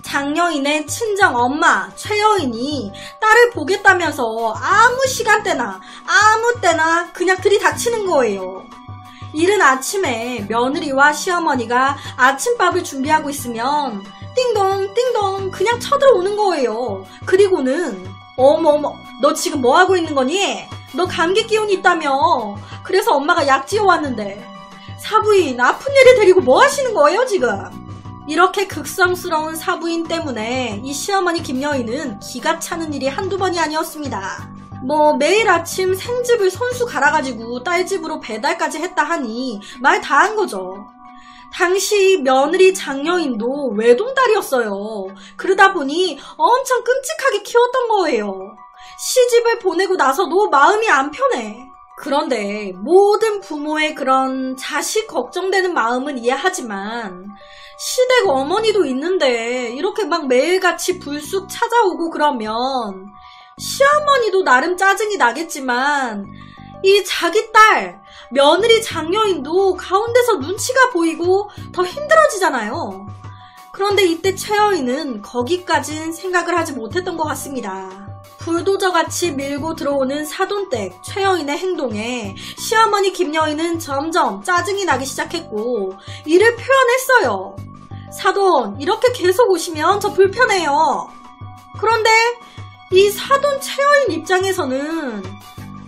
장여인의 친정엄마 최여인이 딸을 보겠다면서 아무 시간대나 아무 때나 그냥 들이닥치는 거예요. 이른 아침에 며느리와 시어머니가 아침밥을 준비하고 있으면 띵동 띵동 그냥 쳐들어오는 거예요. 그리고는 어머 너 지금 뭐하고 있는 거니? 너 감기 기운이 있다며. 그래서 엄마가 약 지어왔는데. 사부인 아픈 애를 데리고 뭐 하시는 거예요 지금? 이렇게 극성스러운 사부인 때문에 이 시어머니 김여인은 기가 차는 일이 한두 번이 아니었습니다. 매일 아침 생즙을 손수 갈아가지고 딸 집으로 배달까지 했다 하니 말 다 한 거죠. 당시 며느리 장여인도 외동딸이었어요. 그러다 보니 엄청 끔찍하게 키웠던 거예요. 시집을 보내고 나서도 마음이 안 편해. 그런데 모든 부모의 그런 자식 걱정되는 마음은 이해하지만, 시댁 어머니도 있는데 이렇게 막 매일같이 불쑥 찾아오고 그러면 시어머니도 나름 짜증이 나겠지만, 이 자기 딸, 며느리 장여인도 가운데서 눈치가 보이고 더 힘들어지잖아요. 그런데 이때 최여인은 거기까진 생각을 하지 못했던 것 같습니다. 불도저같이 밀고 들어오는 사돈댁 최여인의 행동에 시어머니 김여인은 점점 짜증이 나기 시작했고 이를 표현했어요. 사돈, 이렇게 계속 오시면 저 불편해요. 그런데 이 사돈 최여인 입장에서는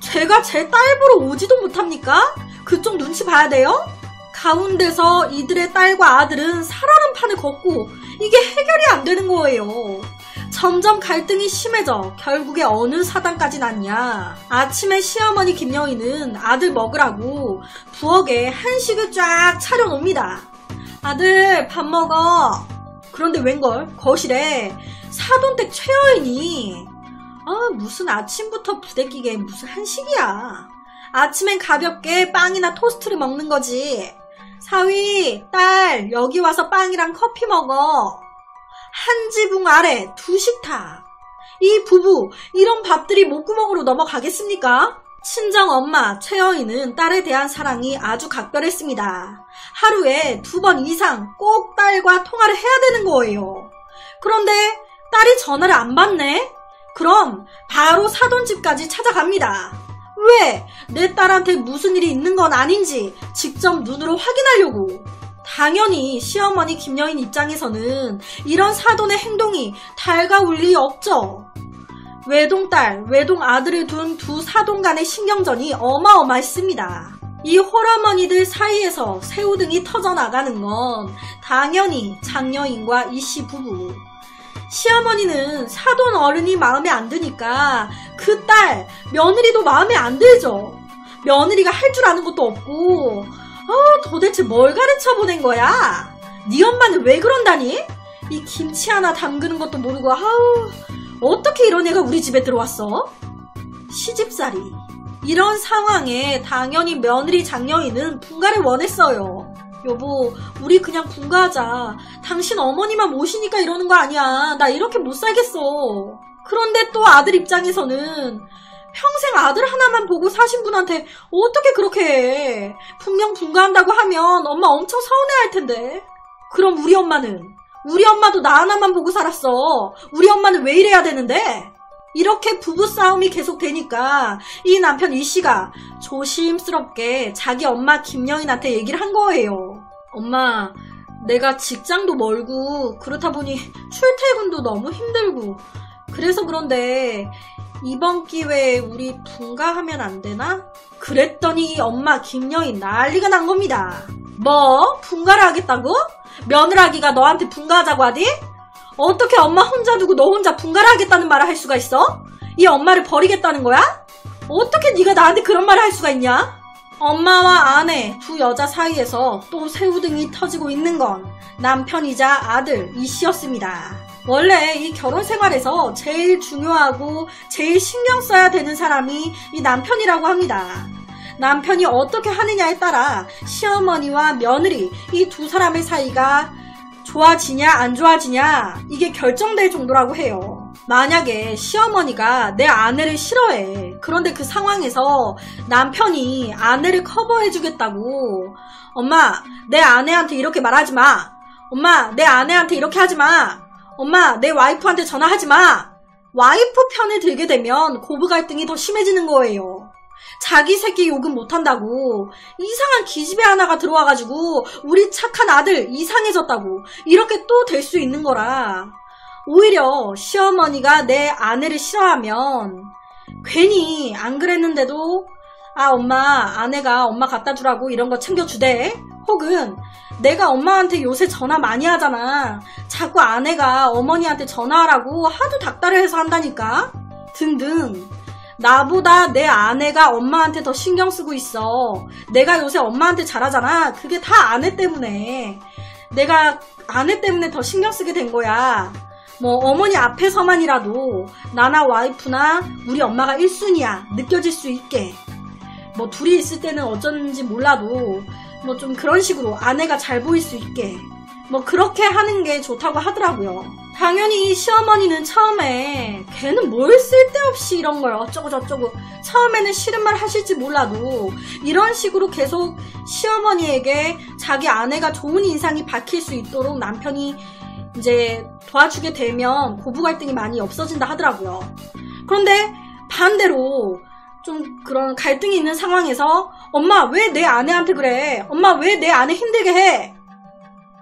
제가 제 딸 보러 오지도 못합니까? 그쪽 눈치 봐야 돼요? 가운데서 이들의 딸과 아들은 살아난 판을 걷고 이게 해결이 안 되는 거예요. 점점 갈등이 심해져 결국에 어느 사단까지 났냐. 아침에 시어머니 김여인은 아들 먹으라고 부엌에 한식을 쫙 차려놓습니다. 아들 밥 먹어. 그런데 웬걸 거실에 사돈댁 최여인이 무슨 아침부터 부대끼게 무슨 한식이야. 아침엔 가볍게 빵이나 토스트를 먹는 거지. 사위, 딸 여기 와서 빵이랑 커피 먹어. 한 지붕 아래 두 식탁. 이 부부 이런 밥들이 목구멍으로 넘어가겠습니까? 친정엄마 최여인은 딸에 대한 사랑이 아주 각별했습니다. 하루에 2번 이상 꼭 딸과 통화를 해야 되는 거예요. 그런데 딸이 전화를 안 받네? 그럼 바로 사돈집까지 찾아갑니다. 왜? 내 딸한테 무슨 일이 있는 건 아닌지 직접 눈으로 확인하려고. 당연히 시어머니 김여인 입장에서는 이런 사돈의 행동이 달가울 리 없죠. 외동딸, 외동아들을 둔 두 사돈 간의 신경전이 어마어마했습니다. 이 홀어머니들 사이에서 새우등이 터져나가는 건 당연히 장여인과 이씨 부부. 시어머니는 사돈 어른이 마음에 안 드니까 그 딸, 며느리도 마음에 안 들죠. 며느리가 할 줄 아는 것도 없고 도대체 뭘 가르쳐 보낸 거야? 네 엄마는 왜 그런다니? 이 김치 하나 담그는 것도 모르고 어떻게 이런 애가 우리 집에 들어왔어? 시집살이. 이런 상황에 당연히 며느리 장녀인은 분가를 원했어요. 여보, 우리 그냥 분가하자. 당신 어머니만 모시니까 이러는 거 아니야. 나 이렇게 못 살겠어. 그런데 또 아들 입장에서는 평생 아들 하나만 보고 사신 분한테 어떻게 그렇게 해. 분명 분가한다고 하면 엄마 엄청 서운해할 텐데. 그럼 우리 엄마는? 우리 엄마도 나 하나만 보고 살았어. 우리 엄마는 왜 이래야 되는데? 이렇게 부부싸움이 계속되니까 이 남편 이씨가 조심스럽게 자기 엄마 김여인한테 얘기를 한 거예요. 엄마, 내가 직장도 멀고 그렇다 보니 출퇴근도 너무 힘들고 그래서 그런데 이번 기회에 우리 분가하면 안 되나? 그랬더니 엄마 김여인 난리가 난 겁니다. 뭐? 분가를 하겠다고? 며느라기가 너한테 분가하자고 하디? 어떻게 엄마 혼자 두고 너 혼자 분가를 하겠다는 말을 할 수가 있어? 이 엄마를 버리겠다는 거야? 어떻게 네가 나한테 그런 말을 할 수가 있냐? 엄마와 아내 두 여자 사이에서 또 새우등이 터지고 있는 건 남편이자 아들 이씨였습니다. 원래 이 결혼 생활에서 제일 중요하고 제일 신경 써야 되는 사람이 이 남편이라고 합니다. 남편이 어떻게 하느냐에 따라 시어머니와 며느리 이 두 사람의 사이가 좋아지냐 안 좋아지냐 이게 결정될 정도라고 해요. 만약에 시어머니가 내 아내를 싫어해. 그런데 그 상황에서 남편이 아내를 커버해주겠다고 엄마 내 아내한테 이렇게 말하지 마. 엄마 내 아내한테 이렇게 하지 마. 엄마 내 와이프한테 전화하지 마. 와이프 편을 들게 되면 고부 갈등이 더 심해지는 거예요. 자기 새끼 욕은 못한다고 이상한 기집애 하나가 들어와가지고 우리 착한 아들 이상해졌다고 이렇게 또 될 수 있는 거라. 오히려 시어머니가 내 아내를 싫어하면 괜히 안 그랬는데도 엄마 아내가 엄마 갖다 주라고 이런 거 챙겨주대. 혹은 내가 엄마한테 요새 전화 많이 하잖아. 자꾸 아내가 어머니한테 전화하라고 하도 닥달을 해서 한다니까. 등등. 나보다 내 아내가 엄마한테 더 신경 쓰고 있어. 내가 요새 엄마한테 잘하잖아. 그게 다 아내 때문에. 내가 아내 때문에 더 신경 쓰게 된 거야. 뭐 어머니 앞에서만이라도 나나 와이프나 우리 엄마가 1순위야 느껴질 수 있게. 뭐 둘이 있을 때는 어쩐지 몰라도 뭐 좀 그런 식으로 아내가 잘 보일 수 있게 뭐 그렇게 하는 게 좋다고 하더라고요. 당연히 시어머니는 처음에 걔는 뭘 쓸데없이 이런 걸 어쩌고 저쩌고 처음에는 싫은 말 하실지 몰라도 이런 식으로 계속 시어머니에게 자기 아내가 좋은 인상이 박힐 수 있도록 남편이 이제 도와주게 되면 고부 갈등이 많이 없어진다 하더라고요. 그런데 반대로 좀 그런 갈등이 있는 상황에서 엄마 왜 내 아내한테 그래? 엄마 왜 내 아내 힘들게 해?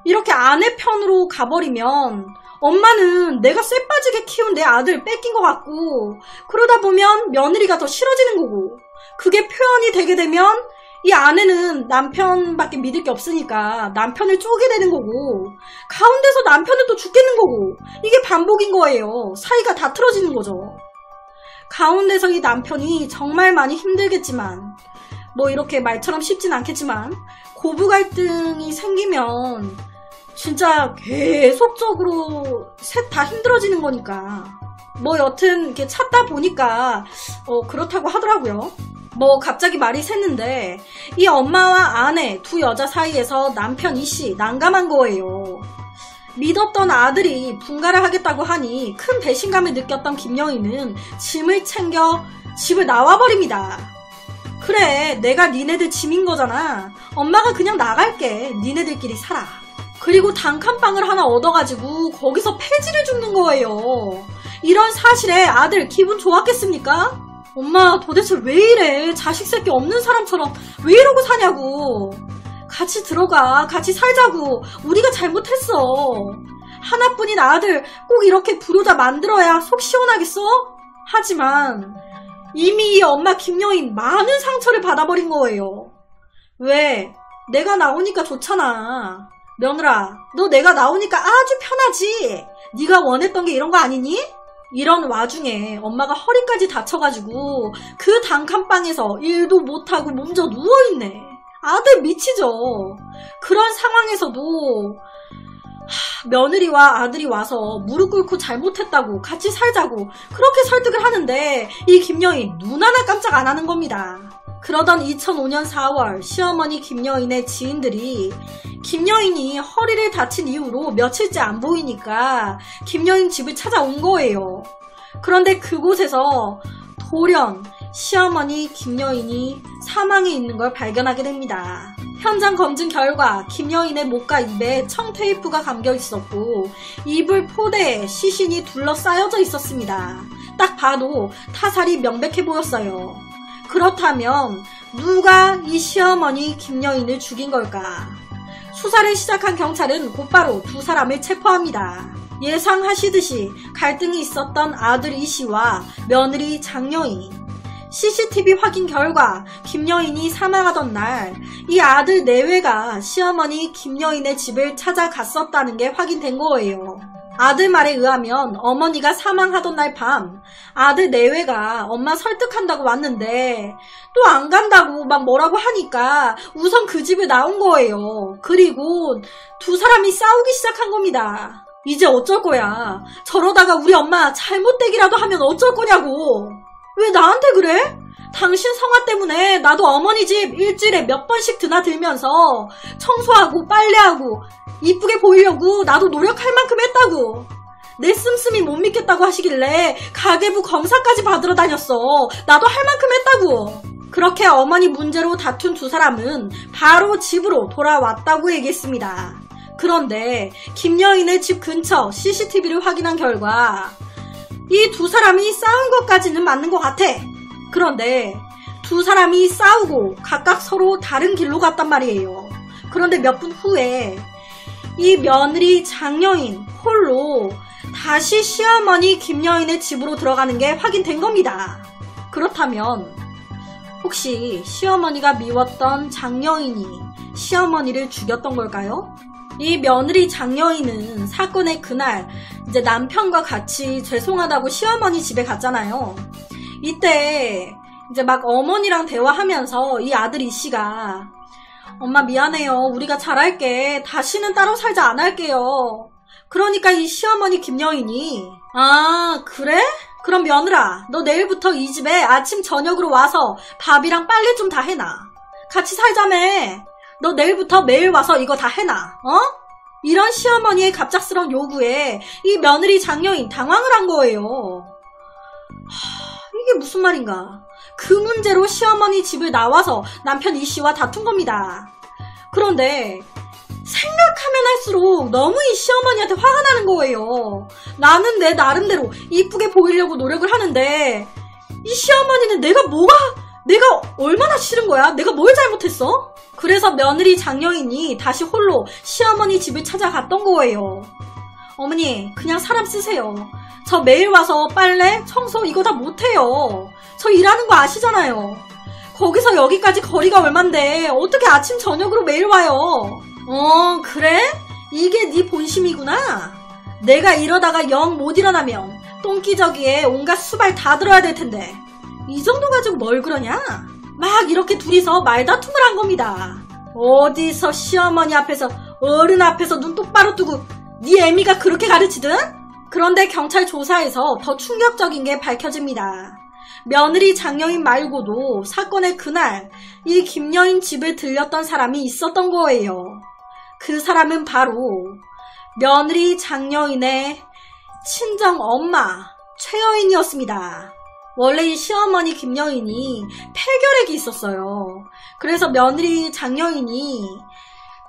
이렇게 아내 편으로 가버리면 엄마는 내가 쎄빠지게 키운 내 아들 뺏긴 것 같고 그러다 보면 며느리가 더 싫어지는 거고 그게 표현이 되게 되면 이 아내는 남편밖에 믿을 게 없으니까 남편을 쪼게 되는 거고 가운데서 남편은 또 죽겠는 거고 이게 반복인 거예요. 사이가 다 틀어지는 거죠. 가운데서 이 남편이 정말 많이 힘들겠지만 뭐 이렇게 말처럼 쉽진 않겠지만 고부 갈등이 생기면 진짜 계속적으로 셋 다 힘들어지는 거니까 뭐 여튼 이렇게 찾다 보니까 그렇다고 하더라고요. 뭐 갑자기 말이 샜는데 이 엄마와 아내 두 여자 사이에서 남편 이씨 난감한 거예요. 믿었던 아들이 분가를 하겠다고 하니 큰 배신감을 느꼈던 김영희는 짐을 챙겨 집을 나와버립니다. 그래 내가 니네들 짐인 거잖아. 엄마가 그냥 나갈게. 니네들끼리 살아. 그리고 단칸방을 하나 얻어가지고 거기서 폐지를 줍는 거예요. 이런 사실에 아들 기분 좋았겠습니까? 엄마 도대체 왜 이래? 자식 새끼 없는 사람처럼 왜 이러고 사냐고. 같이 들어가. 같이 살자고. 우리가 잘못했어. 하나뿐인 아들 꼭 이렇게 불효자 만들어야 속 시원하겠어? 하지만 이미 이 엄마 김여인 많은 상처를 받아버린 거예요. 왜? 내가 나오니까 좋잖아. 며느라, 너 내가 나오니까 아주 편하지? 네가 원했던 게 이런 거 아니니? 이런 와중에 엄마가 허리까지 다쳐가지고 그 단칸방에서 일도 못하고 몸져 누워있네. 아들 미치죠. 그런 상황에서도 며느리와 아들이 와서 무릎 꿇고 잘못했다고 같이 살자고 그렇게 설득을 하는데 이 김여인 눈 하나 깜짝 안 하는 겁니다. 그러던 2005년 4월 시어머니 김여인의 지인들이 김여인이 허리를 다친 이후로 며칠째 안 보이니까 김여인 집을 찾아온 거예요. 그런데 그곳에서 돌연 시어머니 김여인이 사망해 있는 걸 발견하게 됩니다. 현장 검증 결과 김여인의 목과 입에 청테이프가 감겨 있었고 이불 포대에 시신이 둘러싸여져 있었습니다. 딱 봐도 타살이 명백해 보였어요. 그렇다면 누가 이 시어머니 김여인을 죽인 걸까? 수사를 시작한 경찰은 곧바로 두 사람을 체포합니다. 예상하시듯이 갈등이 있었던 아들 이씨와 며느리 장여인. CCTV 확인 결과 김여인이 사망하던 날 이 아들 내외가 시어머니 김여인의 집을 찾아갔었다는 게 확인된 거예요. 아들 말에 의하면 어머니가 사망하던 날 밤 아들 내외가 엄마 설득한다고 왔는데 또 안 간다고 막 뭐라고 하니까 우선 그 집을 나온 거예요. 그리고 두 사람이 싸우기 시작한 겁니다. 이제 어쩔 거야. 저러다가 우리 엄마 잘못되기라도 하면 어쩔 거냐고. 왜 나한테 그래? 당신 성화 때문에 나도 어머니 집 일주일에 몇 번씩 드나들면서 청소하고 빨래하고 이쁘게 보이려고 나도 노력할 만큼 했다고. 내 씀씀이 못 믿겠다고 하시길래 가계부 검사까지 받으러 다녔어. 나도 할 만큼 했다고. 그렇게 어머니 문제로 다툰 두 사람은 바로 집으로 돌아왔다고 얘기했습니다. 그런데 김여인의 집 근처 CCTV를 확인한 결과 이 두 사람이 싸운 것까지는 맞는 것 같아. 그런데 두 사람이 싸우고 각각 서로 다른 길로 갔단 말이에요. 그런데 몇 분 후에 이 며느리 장여인 홀로 다시 시어머니 김여인의 집으로 들어가는 게 확인된 겁니다. 그렇다면 혹시 시어머니가 미웠던 장여인이 시어머니를 죽였던 걸까요? 이 며느리 장여인은 사건의 그날 이제 남편과 같이 죄송하다고 시어머니 집에 갔잖아요. 이때 이제 막 어머니랑 대화하면서 이 아들 이씨가 엄마 미안해요. 우리가 잘할게. 다시는 따로 살자 안 할게요. 그러니까 이 시어머니 김여인이 아 그래? 그럼 며느라 너 내일부터 이 집에 아침 저녁으로 와서 밥이랑 빨래 좀 다 해놔. 같이 살자며. 너 내일부터 매일 와서 이거 다 해놔. 어? 이런 시어머니의 갑작스러운 요구에 이 며느리 장여인 당황을 한 거예요. 이게 무슨 말인가. 그 문제로 시어머니 집을 나와서 남편 이씨와 다툰 겁니다. 그런데 생각하면 할수록 너무 이 시어머니한테 화가 나는 거예요. 나는 내 나름대로 이쁘게 보이려고 노력을 하는데 이 시어머니는 내가 얼마나 싫은 거야? 내가 뭘 잘못했어? 그래서 며느리 장여인이 다시 홀로 시어머니 집을 찾아갔던 거예요. 어머니 그냥 사람 쓰세요. 저 매일 와서 빨래, 청소 이거 다 못해요. 저 일하는 거 아시잖아요. 거기서 여기까지 거리가 얼만데 어떻게 아침 저녁으로 매일 와요. 그래? 이게 네 본심이구나. 내가 이러다가 영 못 일어나면 똥기저귀에 온갖 수발 다 들어야 될 텐데 이 정도 가지고 뭘 그러냐? 막 이렇게 둘이서 말다툼을 한 겁니다. 어디서 시어머니 앞에서 어른 앞에서 눈 똑바로 뜨고 네 애미가 그렇게 가르치든? 그런데 경찰 조사에서 더 충격적인 게 밝혀집니다. 며느리 장여인 말고도 사건의 그날 이 김여인 집을 들렸던 사람이 있었던 거예요. 그 사람은 바로 며느리 장여인의 친정 엄마 최여인이었습니다. 원래 이 시어머니 김여인이 폐결핵이 있었어요. 그래서 며느리 장여인이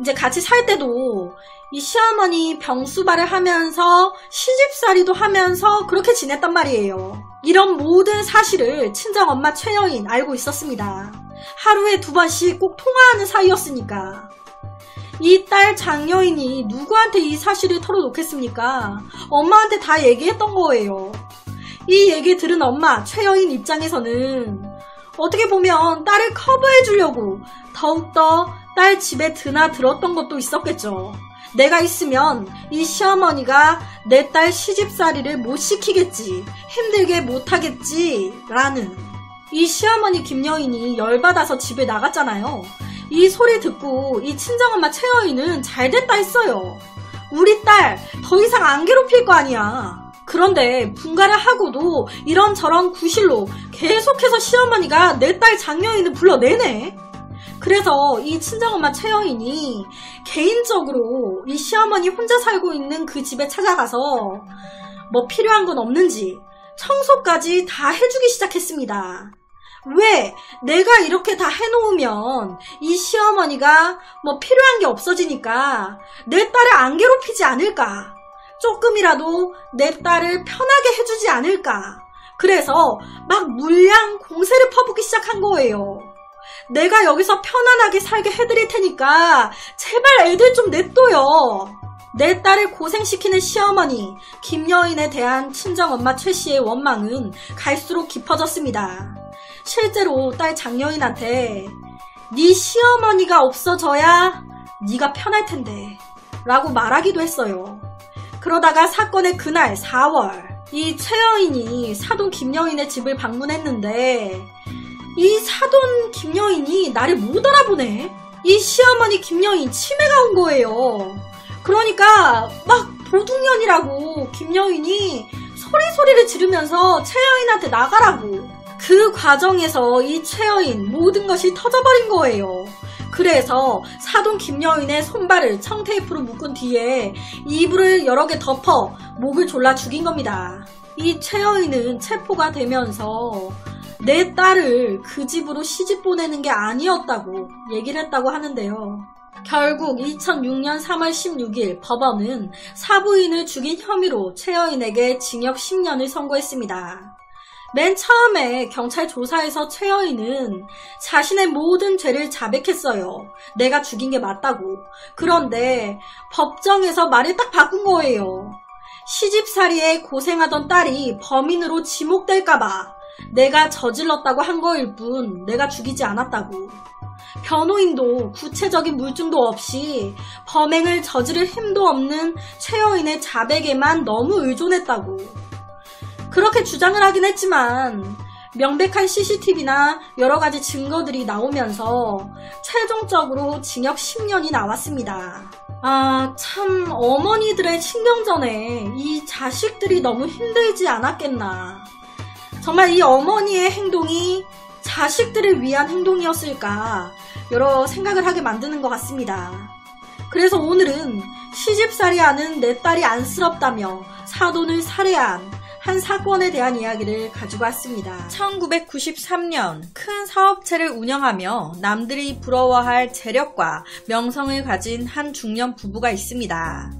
이제 같이 살 때도 이 시어머니 병수발을 하면서 시집살이도 하면서 그렇게 지냈단 말이에요. 이런 모든 사실을 친정엄마 최여인 알고 있었습니다. 하루에 2번씩 꼭 통화하는 사이였으니까. 이 딸 장여인이 누구한테 이 사실을 털어놓겠습니까? 엄마한테 다 얘기했던 거예요. 이 얘기 들은 엄마 최여인 입장에서는 어떻게 보면 딸을 커버해주려고 더욱더 딸 집에 드나들었던 것도 있었겠죠. 내가 있으면 이 시어머니가 내 딸 시집살이를 못 시키겠지, 힘들게 못하겠지 라는. 이 시어머니 김여인이 열받아서 집에 나갔잖아요. 이 소리 듣고 이 친정엄마 최여인은 잘됐다 했어요. 우리 딸 더 이상 안 괴롭힐 거 아니야. 그런데 분가를 하고도 이런저런 구실로 계속해서 시어머니가 내 딸 장여인을 불러내네. 그래서 이 친정엄마 최여인이 개인적으로 이 시어머니 혼자 살고 있는 그 집에 찾아가서 뭐 필요한 건 없는지 청소까지 다 해주기 시작했습니다. 왜 내가 이렇게 다 해놓으면 이 시어머니가 뭐 필요한 게 없어지니까 내 딸을 안 괴롭히지 않을까, 조금이라도 내 딸을 편하게 해주지 않을까. 그래서 막 물량 공세를 퍼붓기 시작한 거예요. 내가 여기서 편안하게 살게 해드릴 테니까 제발 애들 좀 냅둬요. 내 딸을 고생시키는 시어머니 김여인에 대한 친정엄마 최씨의 원망은 갈수록 깊어졌습니다. 실제로 딸 장여인한테 네 시어머니가 없어져야 네가 편할 텐데 라고 말하기도 했어요. 그러다가 사건의 그날 4월, 이 최여인이 사돈 김여인의 집을 방문했는데 이 사돈 김여인이 나를 못 알아보네. 이 시어머니 김여인 치매가 온 거예요. 그러니까 막 도둑년이라고 김여인이 소리를 지르면서 최여인한테 나가라고. 그 과정에서 이 최여인 모든 것이 터져버린 거예요. 그래서 사돈 김여인의 손발을 청테이프로 묶은 뒤에 이불을 여러 개 덮어 목을 졸라 죽인 겁니다. 이 최여인은 체포가 되면서 내 딸을 그 집으로 시집 보내는 게 아니었다고 얘기를 했다고 하는데요. 결국 2006년 3월 16일 법원은 사부인을 죽인 혐의로 최여인에게 징역 10년을 선고했습니다. 맨 처음에 경찰 조사에서 최여인은 자신의 모든 죄를 자백했어요. 내가 죽인 게 맞다고. 그런데 법정에서 말을 딱 바꾼 거예요. 시집살이에 고생하던 딸이 범인으로 지목될까봐 내가 저질렀다고 한 거일 뿐 내가 죽이지 않았다고. 변호인도 구체적인 물증도 없이 범행을 저지를 힘도 없는 최여인의 자백에만 너무 의존했다고. 그렇게 주장을 하긴 했지만 명백한 CCTV나 여러가지 증거들이 나오면서 최종적으로 징역 10년이 나왔습니다. 아, 참 어머니들의 신경전에 이 자식들이 너무 힘들지 않았겠나. 정말 이 어머니의 행동이 자식들을 위한 행동이었을까 여러 생각을 하게 만드는 것 같습니다. 그래서 오늘은 시집살이하는 내 딸이 안쓰럽다며 사돈을 살해한 한 사건에 대한 이야기를 가지고 왔습니다. 1993년 큰 사업체를 운영하며 남들이 부러워할 재력과 명성을 가진 한 중년 부부가 있습니다.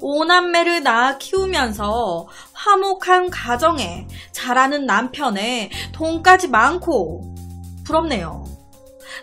5남매를 낳아 키우면서 화목한 가정에 잘하는 남편에 돈까지 많고 부럽네요.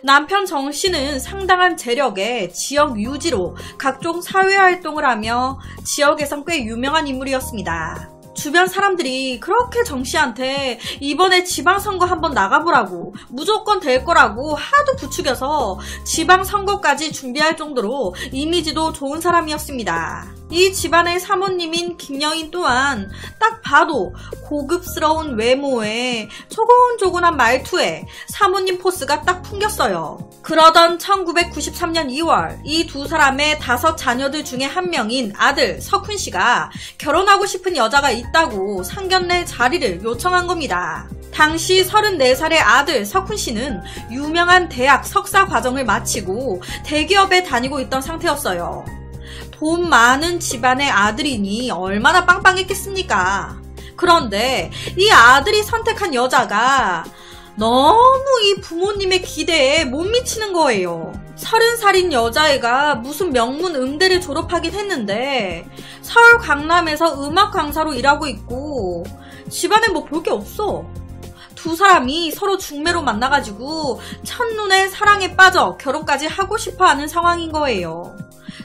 남편 정씨는 상당한 재력에 지역 유지로 각종 사회활동을 하며 지역에선 꽤 유명한 인물이었습니다. 주변 사람들이 그렇게 정씨한테 이번에 지방선거 한번 나가보라고, 무조건 될 거라고 하도 부추겨서 지방선거까지 준비할 정도로 이미지도 좋은 사람이었습니다. 이 집안의 사모님인 김여인 또한 딱 봐도 고급스러운 외모에 조곤조곤한 말투에 사모님 포스가 딱 풍겼어요. 그러던 1993년 2월 이 두 사람의 5 자녀들 중에 한 명인 아들 석훈씨가 결혼하고 싶은 여자가 있다고 상견례 자리를 요청한 겁니다. 당시 34살의 아들 석훈씨는 유명한 대학 석사 과정을 마치고 대기업에 다니고 있던 상태였어요. 돈 많은 집안의 아들이니 얼마나 빵빵했겠습니까? 그런데 이 아들이 선택한 여자가 너무 이 부모님의 기대에 못 미치는 거예요. 30살인 여자애가 무슨 명문 음대를 졸업하긴 했는데 서울 강남에서 음악 강사로 일하고 있고 집안에 뭐 볼 게 없어. 두 사람이 서로 중매로 만나가지고 첫눈에 사랑에 빠져 결혼까지 하고 싶어하는 상황인 거예요.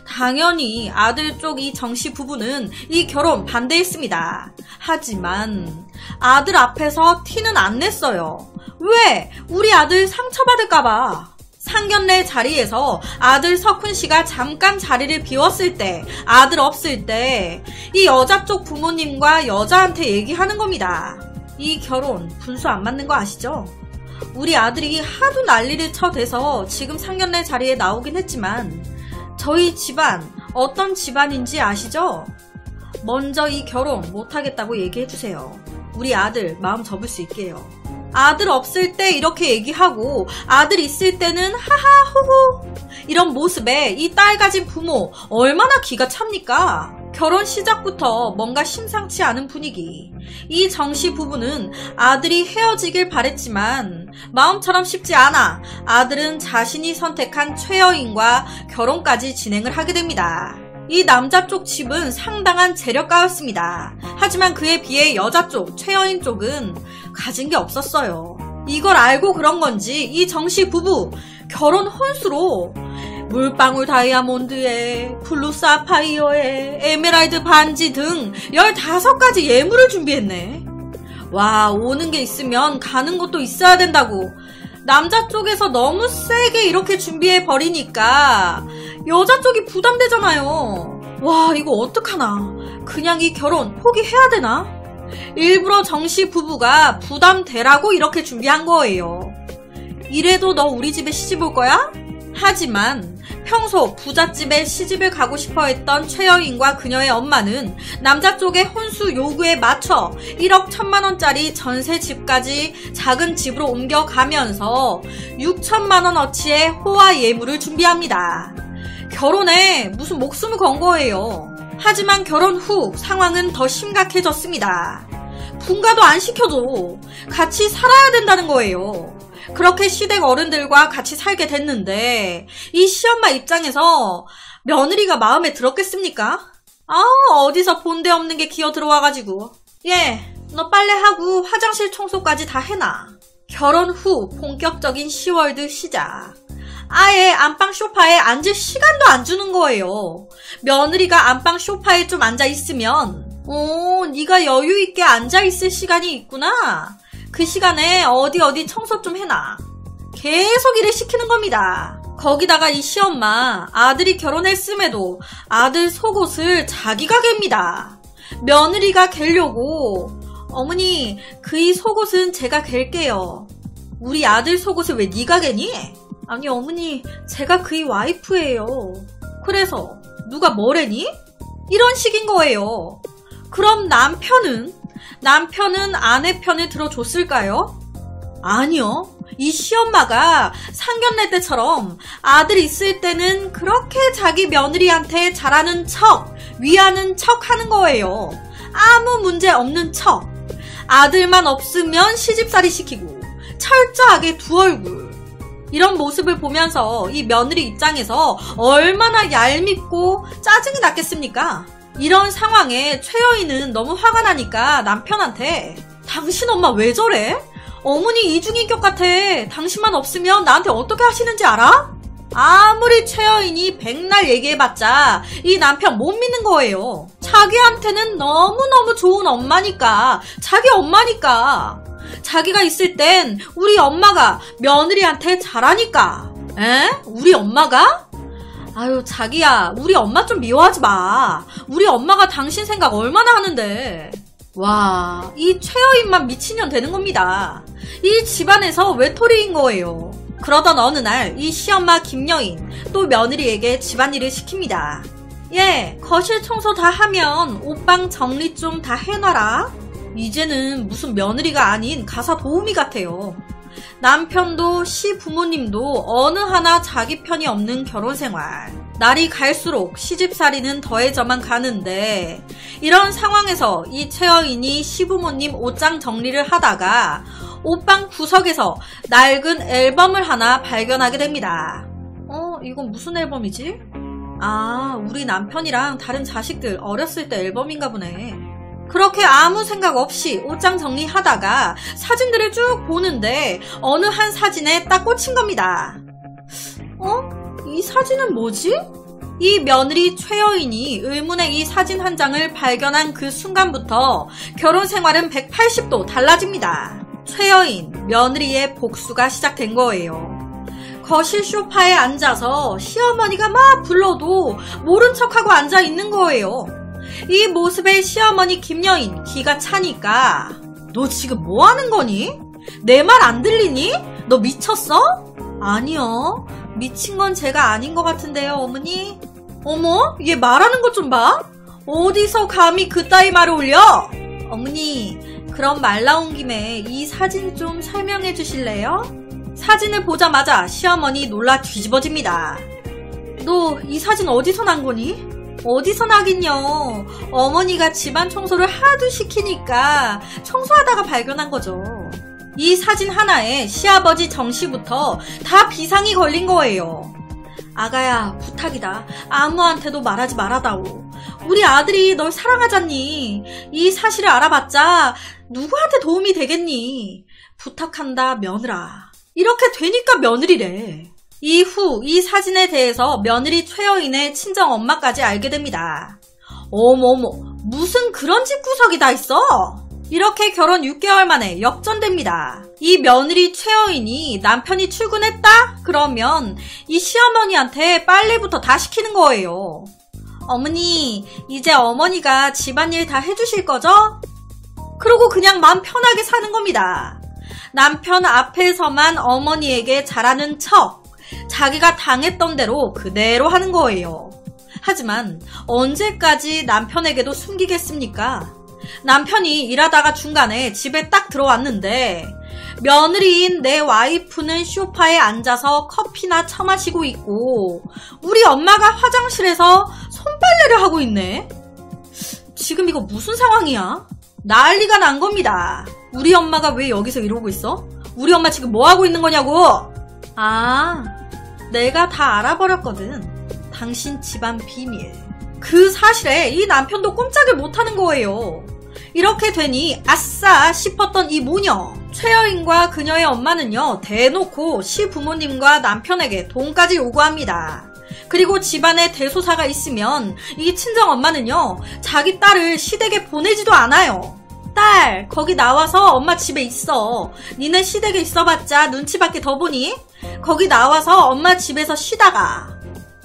당연히 아들 쪽 이 정씨 부부는 이 결혼 반대했습니다. 하지만 아들 앞에서 티는 안 냈어요. 왜? 우리 아들 상처받을까봐. 상견례 자리에서 아들 석훈씨가 잠깐 자리를 비웠을 때, 아들 없을 때 이 여자 쪽 부모님과 여자한테 얘기하는 겁니다. 이 결혼 분수 안 맞는 거 아시죠? 우리 아들이 하도 난리를 쳐대서 지금 상견례 자리에 나오긴 했지만 저희 집안 어떤 집안인지 아시죠? 먼저 이 결혼 못하겠다고 얘기해주세요. 우리 아들 마음 접을 수 있게요. 아들 없을 때 이렇게 얘기하고 아들 있을 때는 하하 호호 이런 모습에 이 딸 가진 부모 얼마나 기가 찹니까? 결혼 시작부터 뭔가 심상치 않은 분위기. 이 정씨 부부는 아들이 헤어지길 바랬지만 마음처럼 쉽지 않아 아들은 자신이 선택한 최여인과 결혼까지 진행을 하게 됩니다. 이 남자 쪽 집은 상당한 재력가였습니다. 하지만 그에 비해 여자 쪽, 최여인 쪽은 가진 게 없었어요. 이걸 알고 그런 건지 이 정씨 부부 결혼 혼수로 물방울 다이아몬드에 블루 사파이어에 에메랄드 반지 등 15가지 예물을 준비했네. 와, 오는 게 있으면 가는 것도 있어야 된다고. 남자 쪽에서 너무 세게 이렇게 준비해 버리니까 여자 쪽이 부담되잖아요. 와, 이거 어떡하나. 그냥 이 결혼 포기해야 되나? 일부러 정씨 부부가 부담되라고 이렇게 준비한 거예요. 이래도 너 우리 집에 시집 올 거야? 하지만 평소 부잣집에 시집을 가고 싶어 했던 최여인과 그녀의 엄마는 남자 쪽의 혼수 요구에 맞춰 1억 1천만 원짜리 전세 집까지 작은 집으로 옮겨가면서 6천만 원어치의 호화 예물을 준비합니다. 결혼에 무슨 목숨을 건 거예요. 하지만 결혼 후 상황은 더 심각해졌습니다. 분가도 안 시켜줘. 같이 살아야 된다는 거예요. 그렇게 시댁 어른들과 같이 살게 됐는데 이 시엄마 입장에서 며느리가 마음에 들었겠습니까? 어디서 본데 없는 게 기어 들어와가지고 예, 너 빨래하고 화장실 청소까지 다 해놔. 결혼 후 본격적인 10월드 시작. 아예 안방 소파에 앉을 시간도 안 주는 거예요. 며느리가 안방 소파에 좀 앉아있으면 네가 여유있게 앉아있을 시간이 있구나. 그 시간에 어디 청소 좀 해놔. 계속 일을 시키는 겁니다. 거기다가 이 시엄마 아들이 결혼했음에도 아들 속옷을 자기가 갭니다. 며느리가 개려고 어머니 그 속옷은 제가 갤게요. 우리 아들 속옷을 왜 네가 개니? 아니 어머니 제가 그의 와이프예요. 그래서 누가 뭐래니? 이런 식인 거예요. 그럼 남편은 아내 편을 들어줬을까요? 아니요. 이 시엄마가 상견례 때처럼 아들 있을 때는 그렇게 자기 며느리한테 잘하는 척, 위하는 척 하는 거예요. 아무 문제 없는 척. 아들만 없으면 시집살이 시키고 철저하게 두 얼굴. 이런 모습을 보면서 이 며느리 입장에서 얼마나 얄밉고 짜증이 났겠습니까? 이런 상황에 최여인은 너무 화가 나니까 남편한테 당신 엄마 왜 저래? 어머니 이중인격 같아. 당신만 없으면 나한테 어떻게 하시는지 알아? 아무리 최여인이 백날 얘기해봤자 이 남편 못 믿는 거예요. 자기한테는 너무너무 좋은 엄마니까, 자기 엄마니까. 자기가 있을 땐 우리 엄마가 며느리한테 잘하니까. 에? 우리 엄마가? 아유 자기야 우리 엄마 좀 미워하지 마. 우리 엄마가 당신 생각 얼마나 하는데. 와, 이 최여인만 미친년 되는 겁니다. 이 집안에서 외톨이인 거예요. 그러던 어느 날 이 시엄마 김여인 또 며느리에게 집안일을 시킵니다. 예, 거실 청소 다 하면 옷방 정리 좀 다 해놔라. 이제는 무슨 며느리가 아닌 가사 도우미 같아요. 남편도 시부모님도 어느 하나 자기 편이 없는 결혼생활. 날이 갈수록 시집살이는 더해져만 가는데 이런 상황에서 이 최여인이 시부모님 옷장 정리를 하다가 옷방 구석에서 낡은 앨범을 하나 발견하게 됩니다. 이건 무슨 앨범이지? 아, 우리 남편이랑 다른 자식들 어렸을 때 앨범인가 보네. 그렇게 아무 생각 없이 옷장 정리하다가 사진들을 쭉 보는데 어느 한 사진에 딱 꽂힌 겁니다. 이 사진은 뭐지? 이 며느리 최여인이 의문의 이 사진 한 장을 발견한 그 순간부터 결혼 생활은 180도 달라집니다. 최여인, 며느리의 복수가 시작된 거예요. 거실 소파에 앉아서 시어머니가 막 불러도 모른 척하고 앉아 있는 거예요. 이 모습에 시어머니 김여인 기가 차니까 너 지금 뭐 하는 거니? 내 말 안 들리니? 너 미쳤어? 아니요. 미친 건 제가 아닌 것 같은데요, 어머니. 어머, 얘 말하는 것 좀 봐. 어디서 감히 그따위 말을 올려? 어머니, 그럼 말 나온 김에 이 사진 좀 설명해 주실래요? 사진을 보자마자 시어머니 놀라 뒤집어집니다. 너 이 사진 어디서 난 거니? 어디서 나긴요. 어머니가 집안 청소를 하도 시키니까 청소하다가 발견한 거죠. 이 사진 하나에 시아버지 정씨부터 다 비상이 걸린 거예요. 아가야, 부탁이다. 아무한테도 말하지 말아다오. 우리 아들이 널 사랑하잖니. 이 사실을 알아봤자 누구한테 도움이 되겠니? 부탁한다, 며느라. 이렇게 되니까 며느리래. 이후 이 사진에 대해서 며느리 최여인의 친정엄마까지 알게 됩니다. 어머머, 무슨 그런 집구석이 다 있어? 이렇게 결혼 6개월 만에 역전됩니다. 이 며느리 최여인이 남편이 출근했다? 그러면 이 시어머니한테 빨래부터 다 시키는 거예요. 어머니, 이제 어머니가 집안일 다 해주실 거죠? 그러고 그냥 마음 편하게 사는 겁니다. 남편 앞에서만 어머니에게 잘하는 척, 자기가 당했던 대로 그대로 하는 거예요. 하지만 언제까지 남편에게도 숨기겠습니까? 남편이 일하다가 중간에 집에 딱 들어왔는데 며느리인 내 와이프는 소파에 앉아서 커피나 처마시고 있고 우리 엄마가 화장실에서 손빨래를 하고 있네. 지금 이거 무슨 상황이야? 난리가 난 겁니다. 우리 엄마가 왜 여기서 이러고 있어? 우리 엄마 지금 뭐 하고 있는 거냐고? 아, 내가 다 알아버렸거든. 당신 집안 비밀. 그 사실에 이 남편도 꼼짝을 못하는 거예요. 이렇게 되니 아싸 싶었던 이 모녀 최여인과 그녀의 엄마는요, 대놓고 시부모님과 남편에게 돈까지 요구합니다. 그리고 집안에 대소사가 있으면 이 친정엄마는요, 자기 딸을 시댁에 보내지도 않아요. 딸, 거기 나와서 엄마 집에 있어. 니네 시댁에 있어봤자 눈치밖에 더 보니? 거기 나와서 엄마 집에서 쉬다가.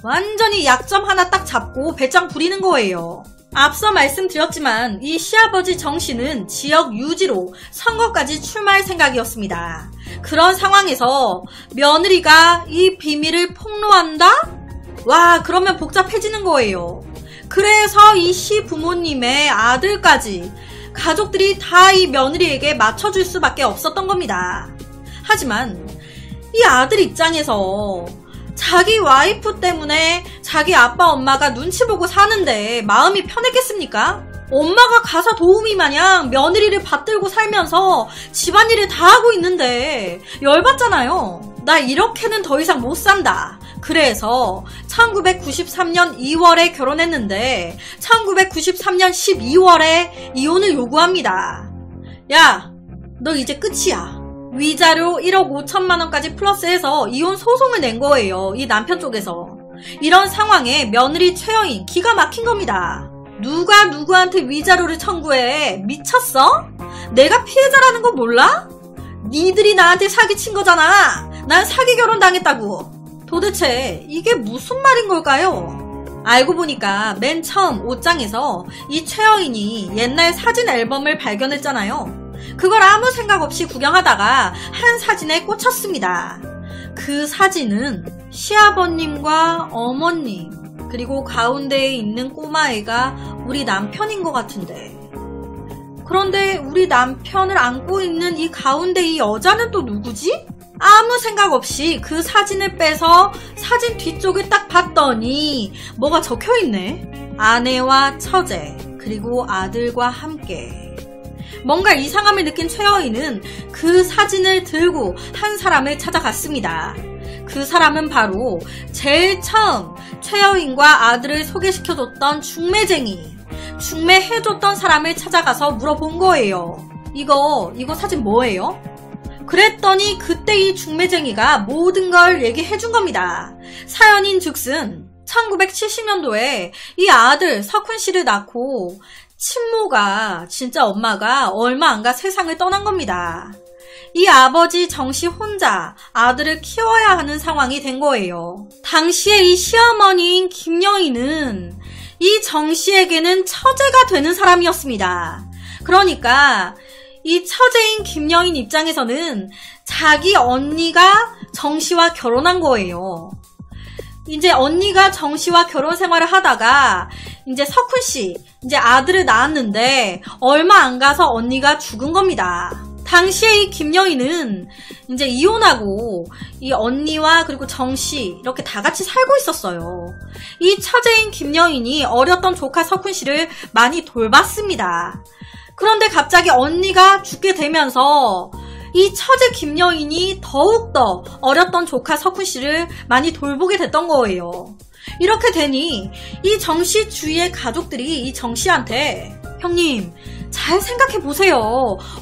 완전히 약점 하나 딱 잡고 배짱 부리는 거예요. 앞서 말씀드렸지만 이 시아버지 정씨는 지역 유지로 선거까지 출마할 생각이었습니다. 그런 상황에서 며느리가 이 비밀을 폭로한다? 와, 그러면 복잡해지는 거예요. 그래서 이 시부모님의 아들까지 가족들이 다 이 며느리에게 맞춰줄 수밖에 없었던 겁니다. 하지만 이 아들 입장에서 자기 와이프 때문에 자기 아빠 엄마가 눈치 보고 사는데 마음이 편했겠습니까? 엄마가 가사 도우미 마냥 며느리를 받들고 살면서 집안일을 다 하고 있는데 열받잖아요. 나 이렇게는 더 이상 못 산다. 그래서 1993년 2월에 결혼했는데 1993년 12월에 이혼을 요구합니다. 야, 너 이제 끝이야. 위자료 1억 5천만 원까지 플러스해서 이혼 소송을 낸 거예요. 이 남편 쪽에서. 이런 상황에 며느리 최여인 기가 막힌 겁니다. 누가 누구한테 위자료를 청구해? 미쳤어? 내가 피해자라는 거 몰라? 니들이 나한테 사기친 거잖아. 난 사기 결혼 당했다고. 도대체 이게 무슨 말인 걸까요? 알고 보니까 맨 처음 옷장에서 이 최여인이 옛날 사진 앨범을 발견했잖아요. 그걸 아무 생각 없이 구경하다가 한 사진에 꽂혔습니다. 그 사진은 시아버님과 어머님, 그리고 가운데에 있는 꼬마애가 우리 남편인 것 같은데. 그런데 우리 남편을 안고 있는 이 가운데 이 여자는 또 누구지? 아무 생각 없이 그 사진을 빼서 사진 뒤쪽을 딱 봤더니 뭐가 적혀있네. 아내와 처제, 그리고 아들과 함께. 뭔가 이상함을 느낀 최여인은 그 사진을 들고 한 사람을 찾아갔습니다. 그 사람은 바로 제일 처음 최여인과 아들을 소개시켜줬던 중매쟁이. 중매해줬던 사람을 찾아가서 물어본 거예요. 이거 사진 뭐예요? 그랬더니 그때 이 중매쟁이가 모든 걸 얘기해준 겁니다. 사연인 즉슨 1970년도에 이 아들 석훈 씨를 낳고 친모가, 진짜 엄마가 얼마 안 가 세상을 떠난 겁니다. 이 아버지 정씨 혼자 아들을 키워야 하는 상황이 된 거예요. 당시에 이 시어머니인 김여인은 이 정씨에게는 처제가 되는 사람이었습니다. 그러니까 이 처제인 김여인 입장에서는 자기 언니가 정씨와 결혼한 거예요. 이제 언니가 정씨와 결혼 생활을 하다가 이제 석훈씨 이제 아들을 낳았는데 얼마 안 가서 언니가 죽은 겁니다. 당시에 이 김여인은 이제 이혼하고 이 언니와 그리고 정씨 이렇게 다 같이 살고 있었어요. 이 처제인 김여인이 어렸던 조카 석훈씨를 많이 돌봤습니다. 그런데 갑자기 언니가 죽게 되면서 이 처제 김여인이 더욱더 어렸던 조카 석훈씨를 많이 돌보게 됐던 거예요. 이렇게 되니 이 정씨 주위의 가족들이 이 정씨한테 형님 잘 생각해보세요.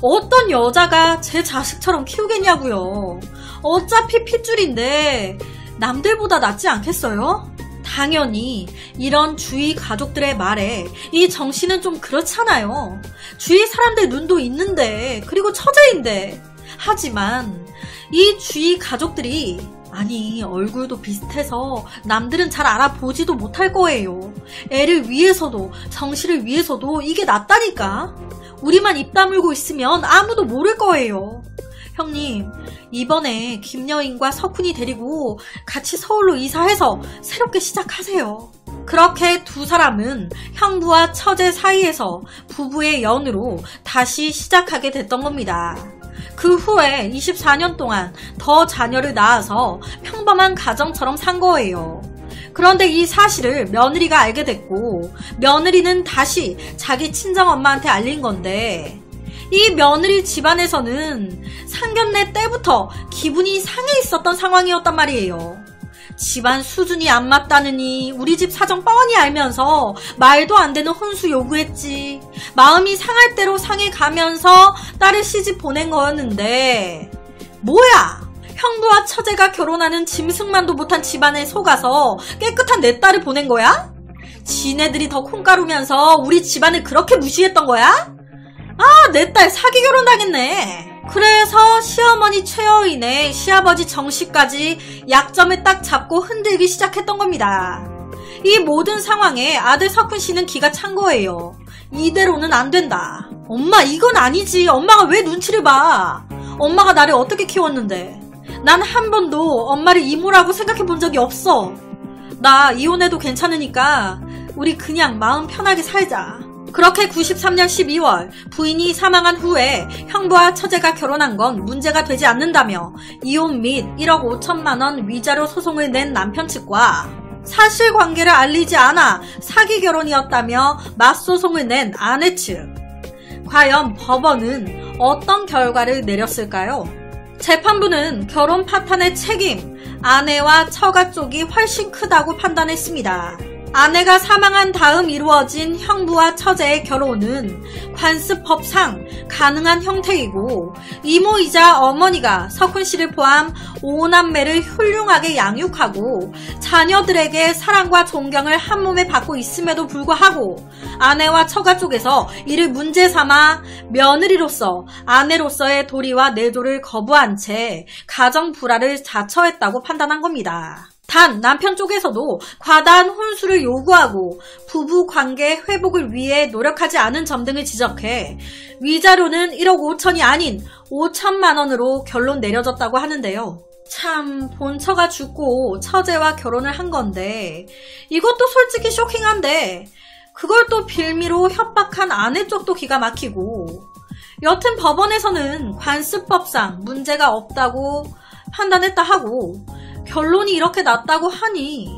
어떤 여자가 제 자식처럼 키우겠냐고요. 어차피 핏줄인데 남들보다 낫지 않겠어요? 당연히 이런 주위 가족들의 말에 이 정씨는 좀 그렇잖아요. 주위 사람들 눈도 있는데 그리고 처제인데. 하지만 이 주위 가족들이 아니 얼굴도 비슷해서 남들은 잘 알아보지도 못할 거예요. 애를 위해서도 정씨를 위해서도 이게 낫다니까. 우리만 입 다물고 있으면 아무도 모를 거예요. 형님 이번에 김여인과 석훈이 데리고 같이 서울로 이사해서 새롭게 시작하세요. 그렇게 두 사람은 형부와 처제 사이에서 부부의 연으로 다시 시작하게 됐던 겁니다. 그 후에 24년 동안 더 자녀를 낳아서 평범한 가정처럼 산 거예요. 그런데 이 사실을 며느리가 알게 됐고 며느리는 다시 자기 친정엄마한테 알린 건데 이 며느리 집안에서는 상견례 때부터 기분이 상해 있었던 상황이었단 말이에요. 집안 수준이 안 맞다느니 우리 집 사정 뻔히 알면서 말도 안 되는 혼수 요구했지. 마음이 상할 대로 상해가면서 딸을 시집 보낸 거였는데 뭐야? 형부와 처제가 결혼하는 짐승만도 못한 집안에 속아서 깨끗한 내 딸을 보낸 거야? 지네들이 더 콩가루면서 우리 집안을 그렇게 무시했던 거야? 아, 내 딸 사기 결혼당했네. 그래서 시어머니 최여인의 시아버지 정씨까지 약점을 딱 잡고 흔들기 시작했던 겁니다. 이 모든 상황에 아들 석훈씨는 기가 찬 거예요. 이대로는 안 된다. 엄마 이건 아니지. 엄마가 왜 눈치를 봐. 엄마가 나를 어떻게 키웠는데. 난 한 번도 엄마를 이모라고 생각해 본 적이 없어. 나 이혼해도 괜찮으니까 우리 그냥 마음 편하게 살자. 그렇게 93년 12월 부인이 사망한 후에 형부와 처제가 결혼한 건 문제가 되지 않는다며 이혼 및 1억 5천만 원 위자료 소송을 낸 남편 측과 사실관계를 알리지 않아 사기 결혼이었다며 맞소송을 낸 아내 측. 과연 법원은 어떤 결과를 내렸을까요? 재판부는 결혼 파탄의 책임, 아내와 처가 쪽이 훨씬 크다고 판단했습니다. 아내가 사망한 다음 이루어진 형부와 처제의 결혼은 관습법상 가능한 형태이고 이모이자 어머니가 석훈씨를 포함 5남매를 훌륭하게 양육하고 자녀들에게 사랑과 존경을 한몸에 받고 있음에도 불구하고 아내와 처가 쪽에서 이를 문제 삼아 며느리로서 아내로서의 도리와 내조를 거부한 채 가정 불화를 자처했다고 판단한 겁니다. 단 남편 쪽에서도 과다한 혼수를 요구하고 부부 관계 회복을 위해 노력하지 않은 점 등을 지적해 위자료는 1억 5천이 아닌 5천만 원으로 결론 내려졌다고 하는데요. 참 본처가 죽고 처제와 결혼을 한 건데 이것도 솔직히 쇼킹한데 그걸 또 빌미로 협박한 아내 쪽도 기가 막히고 여튼 법원에서는 관습법상 문제가 없다고 판단했다 하고 결론이 이렇게 났다고 하니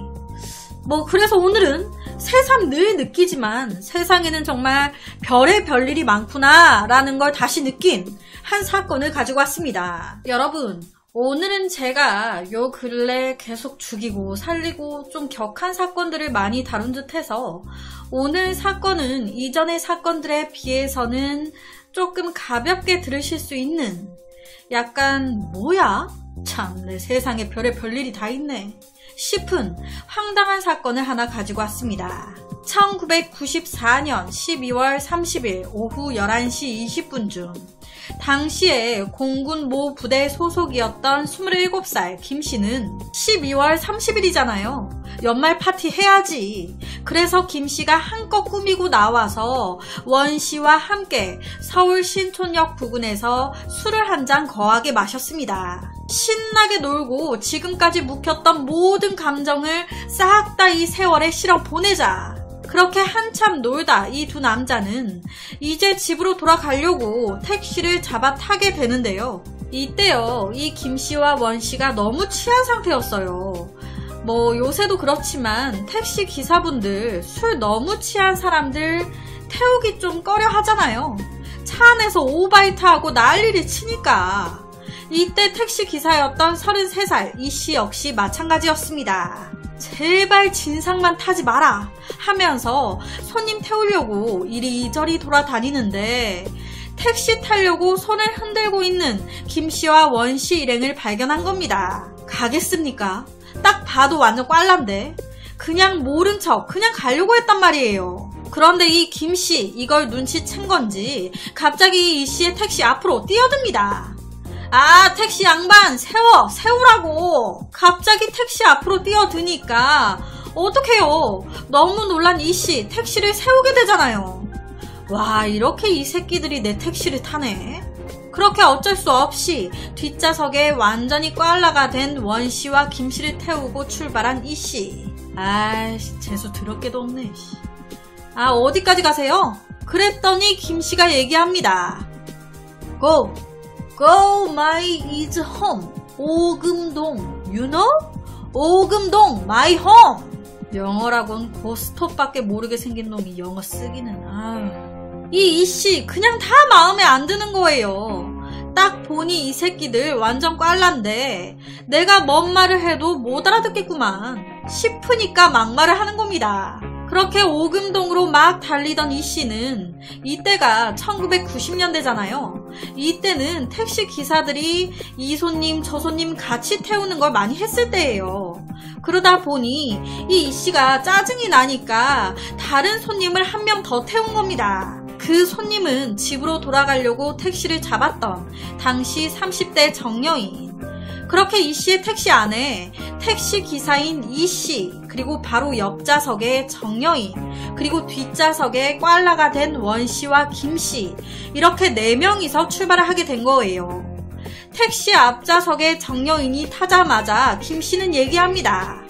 그래서 오늘은 새삼 늘 느끼지만 세상에는 정말 별의 별일이 많구나 라는 걸 다시 느낀 한 사건을 가지고 왔습니다. 여러분 오늘은 제가 요 근래 계속 죽이고 살리고 좀 격한 사건들을 많이 다룬 듯해서 오늘 사건은 이전의 사건들에 비해서는 조금 가볍게 들으실 수 있는 약간 뭐야? 참내 세상에 별의 별일이 다 있네 싶은 황당한 사건을 하나 가지고 왔습니다. 1994년 12월 30일 오후 11시 20분 중 당시에 공군 모 부대 소속이었던 27살 김씨는 12월 30일이잖아요. 연말 파티 해야지. 그래서 김씨가 한껏 꾸미고 나와서 원씨와 함께 서울 신촌역 부근에서 술을 한 잔 거하게 마셨습니다. 신나게 놀고 지금까지 묵혔던 모든 감정을 싹 다 이 세월에 실어 보내자. 그렇게 한참 놀다 이 두 남자는 이제 집으로 돌아가려고 택시를 잡아 타게 되는데요. 이때요, 이 김씨와 원씨가 너무 취한 상태였어요. 뭐 요새도 그렇지만 택시 기사분들 술 너무 취한 사람들 태우기 좀 꺼려 하잖아요. 차 안에서 오바이트하고 난리를 치니까. 이때 택시 기사였던 33살 이씨 역시 마찬가지였습니다. 제발 진상만 타지 마라 하면서 손님 태우려고 이리저리 돌아다니는데 택시 타려고 손을 흔들고 있는 김씨와 원씨 일행을 발견한 겁니다. 가겠습니까? 딱 봐도 완전 꽐라인데 그냥 모른 척 그냥 가려고 했단 말이에요. 그런데 이 김씨 이걸 눈치챈 건지 갑자기 이씨의 택시 앞으로 뛰어듭니다. 아, 택시 양반 세우라고. 갑자기 택시 앞으로 뛰어드니까 어떡해요. 너무 놀란 이씨 택시를 세우게 되잖아요. 와, 이렇게 이 새끼들이 내 택시를 타네. 그렇게 어쩔 수 없이 뒷좌석에 완전히 꽐라가 된 원씨와 김씨를 태우고 출발한 이씨. 아이씨, 재수 더럽게도 없네. 아, 어디까지 가세요? 그랬더니 김씨가 얘기합니다. Go my is home. 오금동, you know? 오금동, my home. 영어라곤 고스톱밖에 모르게 생긴 놈이 영어 쓰기는. 이 이씨 그냥 다 마음에 안 드는 거예요. 딱 보니 이 새끼들 완전 꽐라인데 내가 뭔 말을 해도 못 알아듣겠구만 싶으니까 막말을 하는 겁니다. 그렇게 오금동으로 막 달리던 이씨는 이때가 1990년대잖아요. 이때는 택시 기사들이 이 손님 저 손님 같이 태우는 걸 많이 했을 때예요. 그러다 보니 이 이씨가 짜증이 나니까 다른 손님을 한 명 더 태운 겁니다. 그 손님은 집으로 돌아가려고 택시를 잡았던 당시 30대 정여인. 그렇게 이씨의 택시 안에 택시 기사인 이씨, 그리고 바로 옆좌석에 정여인, 그리고 뒷좌석에 꽐라가 된 원씨와 김씨, 이렇게 4명이서 출발을 하게 된 거예요. 택시 앞좌석에 정여인이 타자마자 김씨는 얘기합니다.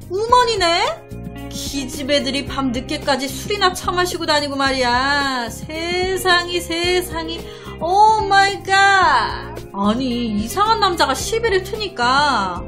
우먼이네? 기집애들이 밤 늦게까지 술이나 처마시고 다니고 말이야. 세상이 오 마이 갓. 아니, 이상한 남자가 시비를 트니까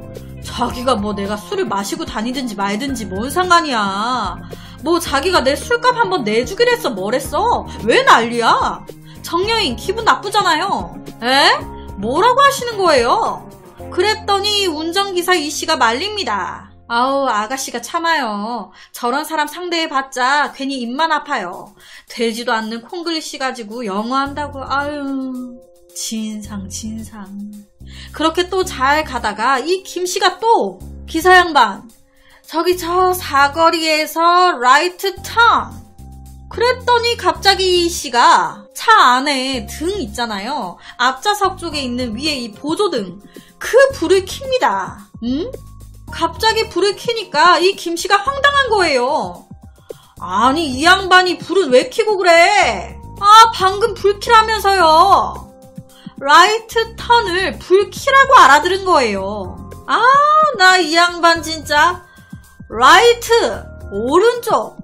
자기가 뭐 내가 술을 마시고 다니든지 말든지 뭔 상관이야. 뭐 자기가 내 술값 한번 내주기로 했어 뭐랬어? 왜 난리야? 정여인 기분 나쁘잖아요. 에? 뭐라고 하시는 거예요? 그랬더니 운전기사 이씨가 말립니다. 아우, 아가씨가 참아요. 저런 사람 상대해봤자 괜히 입만 아파요. 되지도 않는 콩글리시 가지고 영어 한다고. 아유, 진상. 그렇게 또 잘 가다가 이 김씨가 또 기사 양반 저기 저 사거리에서 라이트 턴. 그랬더니 갑자기 이 씨가 차 안에 등 있잖아요. 앞좌석 쪽에 있는 위에 이 보조등 그 불을 켭니다. 갑자기 불을 켜니까 이 김씨가 황당한 거예요. 아니, 이 양반이 불은 왜 켜고 그래? 방금 불 켜라면서요. 라이트 턴을 불 켜라고 알아들은 거예요. 나 이 양반 진짜. 라이트 오른쪽,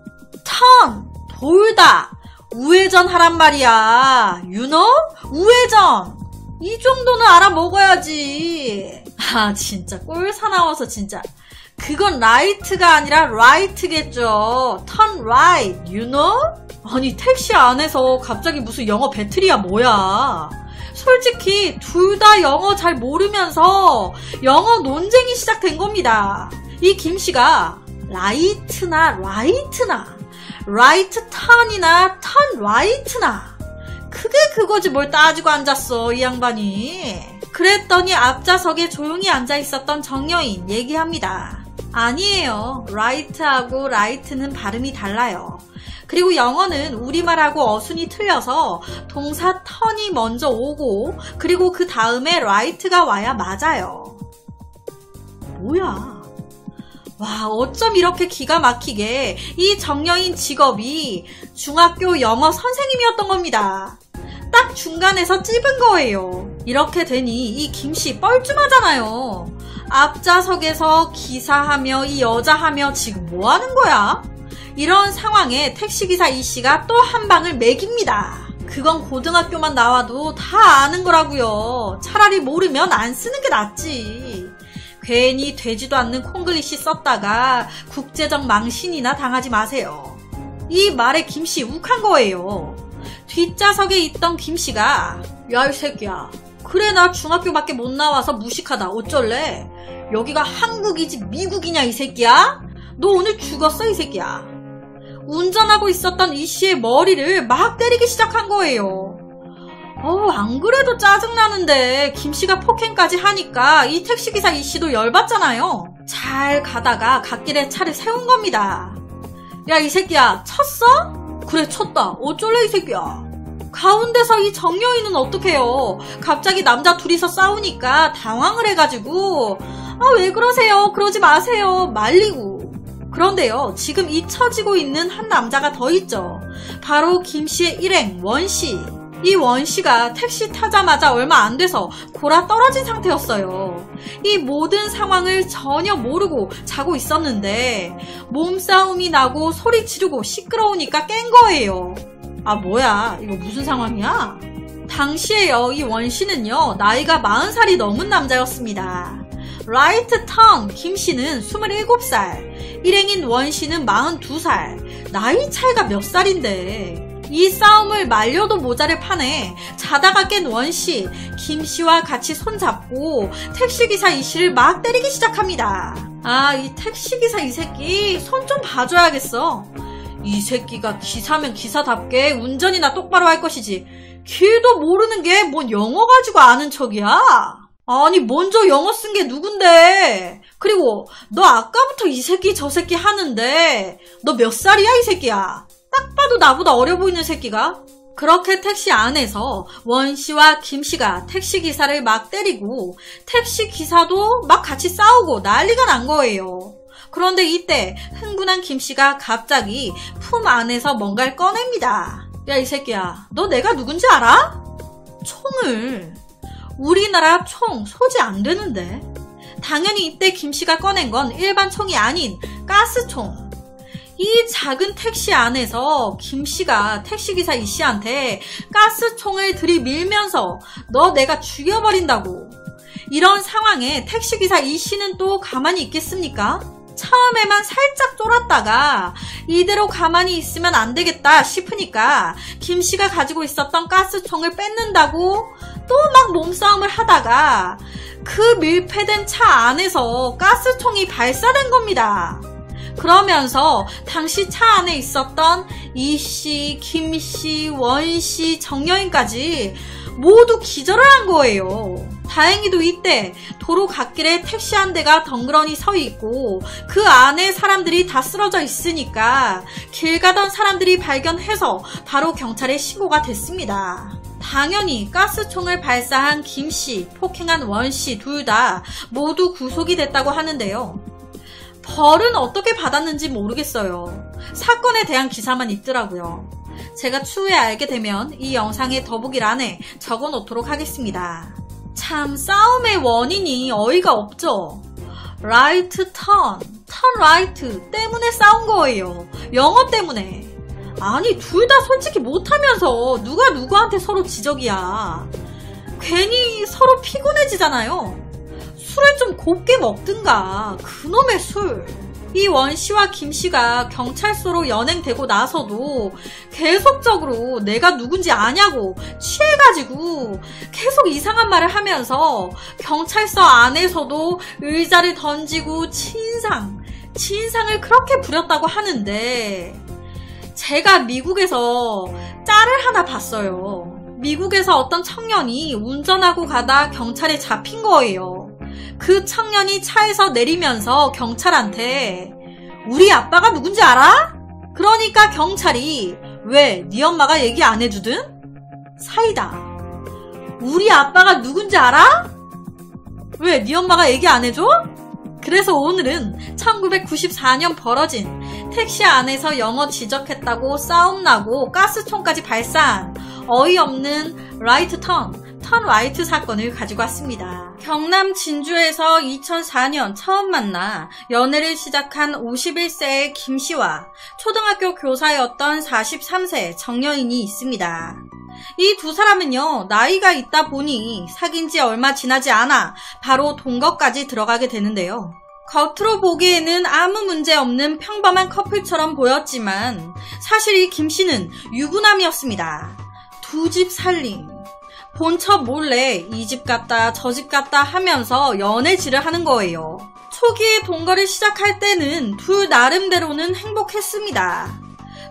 턴 돌다, 우회전 하란 말이야. You know? 우회전. 이 정도는 알아먹어야지. 진짜 꼴 사나워서 진짜. 그건 라이트가 아니라 라이트겠죠. turn right, you know? 아니, 택시 안에서 갑자기 무슨 영어 배틀이야 뭐야. 솔직히 둘 다 영어 잘 모르면서 영어 논쟁이 시작된 겁니다. 이 김씨가 라이트나 라이트 턴이나 턴 라이트나 그게 그거지 뭘 따지고 앉았어 이 양반이. 그랬더니 앞좌석에 조용히 앉아있었던 정여인 얘기합니다. 아니에요. 라이트하고 라이트는 발음이 달라요. 그리고 영어는 우리말하고 어순이 틀려서 동사 턴이 먼저 오고 그리고 그 다음에 라이트가 와야 맞아요. 뭐야? 와, 어쩜 이렇게 기가 막히게 이 정여인 직업이 중학교 영어 선생님이었던 겁니다. 딱 중간에서 찝은 거예요. 이렇게 되니 이 김씨 뻘쭘하잖아요. 앞좌석에서 기사하며 이 여자하며 지금 뭐 하는 거야? 이런 상황에 택시기사 이씨가 또 한 방을 매깁니다. 그건 고등학교만 나와도 다 아는 거라고요. 차라리 모르면 안 쓰는 게 낫지. 괜히 되지도 않는 콩글리시 썼다가 국제적 망신이나 당하지 마세요. 이 말에 김씨 욱한 거예요. 뒷좌석에 있던 김씨가 야, 이 새끼야. 그래, 나 중학교밖에 못 나와서 무식하다. 어쩔래? 여기가 한국이지 미국이냐, 이 새끼야? 너 오늘 죽었어, 이 새끼야. 운전하고 있었던 이씨의 머리를 막 때리기 시작한 거예요. 안 그래도 짜증나는데 김씨가 폭행까지 하니까 이 택시기사 이씨도 열받잖아요. 잘 가다가 갓길에 차를 세운 겁니다. 야, 이 새끼야, 쳤어? 그래, 쳤다. 어쩔래, 이 새끼야. 가운데서 이 정여인은 어떡해요. 갑자기 남자 둘이서 싸우니까 당황을 해가지고 왜 그러세요? 그러지 마세요. 말리고. 그런데요, 지금 잊혀지고 있는 한 남자가 더 있죠. 바로 김씨의 일행 원씨. 이 원씨가 택시 타자마자 얼마 안 돼서 골아 떨어진 상태였어요. 이 모든 상황을 전혀 모르고 자고 있었는데 몸싸움이 나고 소리 지르고 시끄러우니까 깬 거예요. 뭐야, 이거 무슨 상황이야? 당시에요, 이 원씨는요, 나이가 40살이 넘은 남자였습니다. 라이트 턴 김씨는 27살, 일행인 원씨는 42살, 나이 차이가 몇 살인데 이 싸움을 말려도 모자를 판에 자다가 깬 원씨, 김씨와 같이 손잡고 택시기사 이씨를 막 때리기 시작합니다. 이 택시기사 이 새끼 손 좀 봐줘야겠어. 이 새끼가 기사면 기사답게 운전이나 똑바로 할 것이지 길도 모르는 게 뭔 영어 가지고 아는 척이야? 아니, 먼저 영어 쓴 게 누군데? 그리고 너 아까부터 이 새끼 저 새끼 하는데 너 몇 살이야, 이 새끼야? 딱 봐도 나보다 어려 보이는 새끼가? 그렇게 택시 안에서 원씨와 김씨가 택시기사를 막 때리고 택시기사도 막 같이 싸우고 난리가 난 거예요. 그런데 이때 흥분한 김씨가 갑자기 품 안에서 뭔가를 꺼냅니다. 야, 이 새끼야, 너 내가 누군지 알아? 총을. 우리나라 총 소지 안 되는데. 당연히 이때 김씨가 꺼낸 건 일반 총이 아닌 가스총. 이 작은 택시 안에서 김씨가 택시기사 이씨한테 가스총을 들이밀면서 너 내가 죽여버린다고. 이런 상황에 택시기사 이씨는 또 가만히 있겠습니까? 처음에만 살짝 쫄았다가 이대로 가만히 있으면 안 되겠다 싶으니까 김씨가 가지고 있었던 가스총을 뺏는다고 또 막 몸싸움을 하다가 그 밀폐된 차 안에서 가스총이 발사된 겁니다. 그러면서 당시 차 안에 있었던 이씨, 김씨, 원씨, 정여인까지 모두 기절을 한 거예요. 다행히도 이때 도로 갓길에 택시 한 대가 덩그러니 서 있고 그 안에 사람들이 다 쓰러져 있으니까 길 가던 사람들이 발견해서 바로 경찰에 신고가 됐습니다. 당연히 가스총을 발사한 김씨, 폭행한 원씨 둘 다 모두 구속이 됐다고 하는데요. 벌은 어떻게 받았는지 모르겠어요. 사건에 대한 기사만 있더라고요. 제가 추후에 알게 되면 이 영상의 더보기란에 적어놓도록 하겠습니다. 참, 싸움의 원인이 어이가 없죠. 라이트 턴 라이트 때문에 싸운 거예요. 영어 때문에. 아니, 둘 다 솔직히 못하면서 누가 누구한테 서로 지적이야. 괜히 서로 피곤해지잖아요. 술을 좀 곱게 먹든가. 그놈의 술. 이 원씨와 김씨가 경찰서로 연행되고 나서도 계속적으로 내가 누군지 아냐고 취해가지고 계속 이상한 말을 하면서 경찰서 안에서도 의자를 던지고 치인상을 그렇게 부렸다고 하는데, 제가 미국에서 짤을 하나 봤어요. 미국에서 어떤 청년이 운전하고 가다 경찰에 잡힌 거예요. 그 청년이 차에서 내리면서 경찰한테 우리 아빠가 누군지 알아? 그러니까 경찰이 왜 네 엄마가 얘기 안 해주든? 사이다. 우리 아빠가 누군지 알아? 왜 네 엄마가 얘기 안 해줘? 그래서 오늘은 1994년 벌어진 택시 안에서 영어 지적했다고 싸움나고 가스총까지 발사한 어이없는 라이트 턴 라이트 사건을 가지고 왔습니다. 경남 진주에서 2004년 처음 만나 연애를 시작한 51세의 김씨와 초등학교 교사였던 43세 정여인이 있습니다. 이 두 사람은요, 나이가 있다 보니 사귄 지 얼마 지나지 않아 바로 동거까지 들어가게 되는데요. 겉으로 보기에는 아무 문제 없는 평범한 커플처럼 보였지만 사실 이 김씨는 유부남이었습니다. 두 집 살림. 본처 몰래 이 집 갔다 저 집 갔다 하면서 연애질을 하는 거예요. 초기에 동거를 시작할 때는 둘 나름대로는 행복했습니다.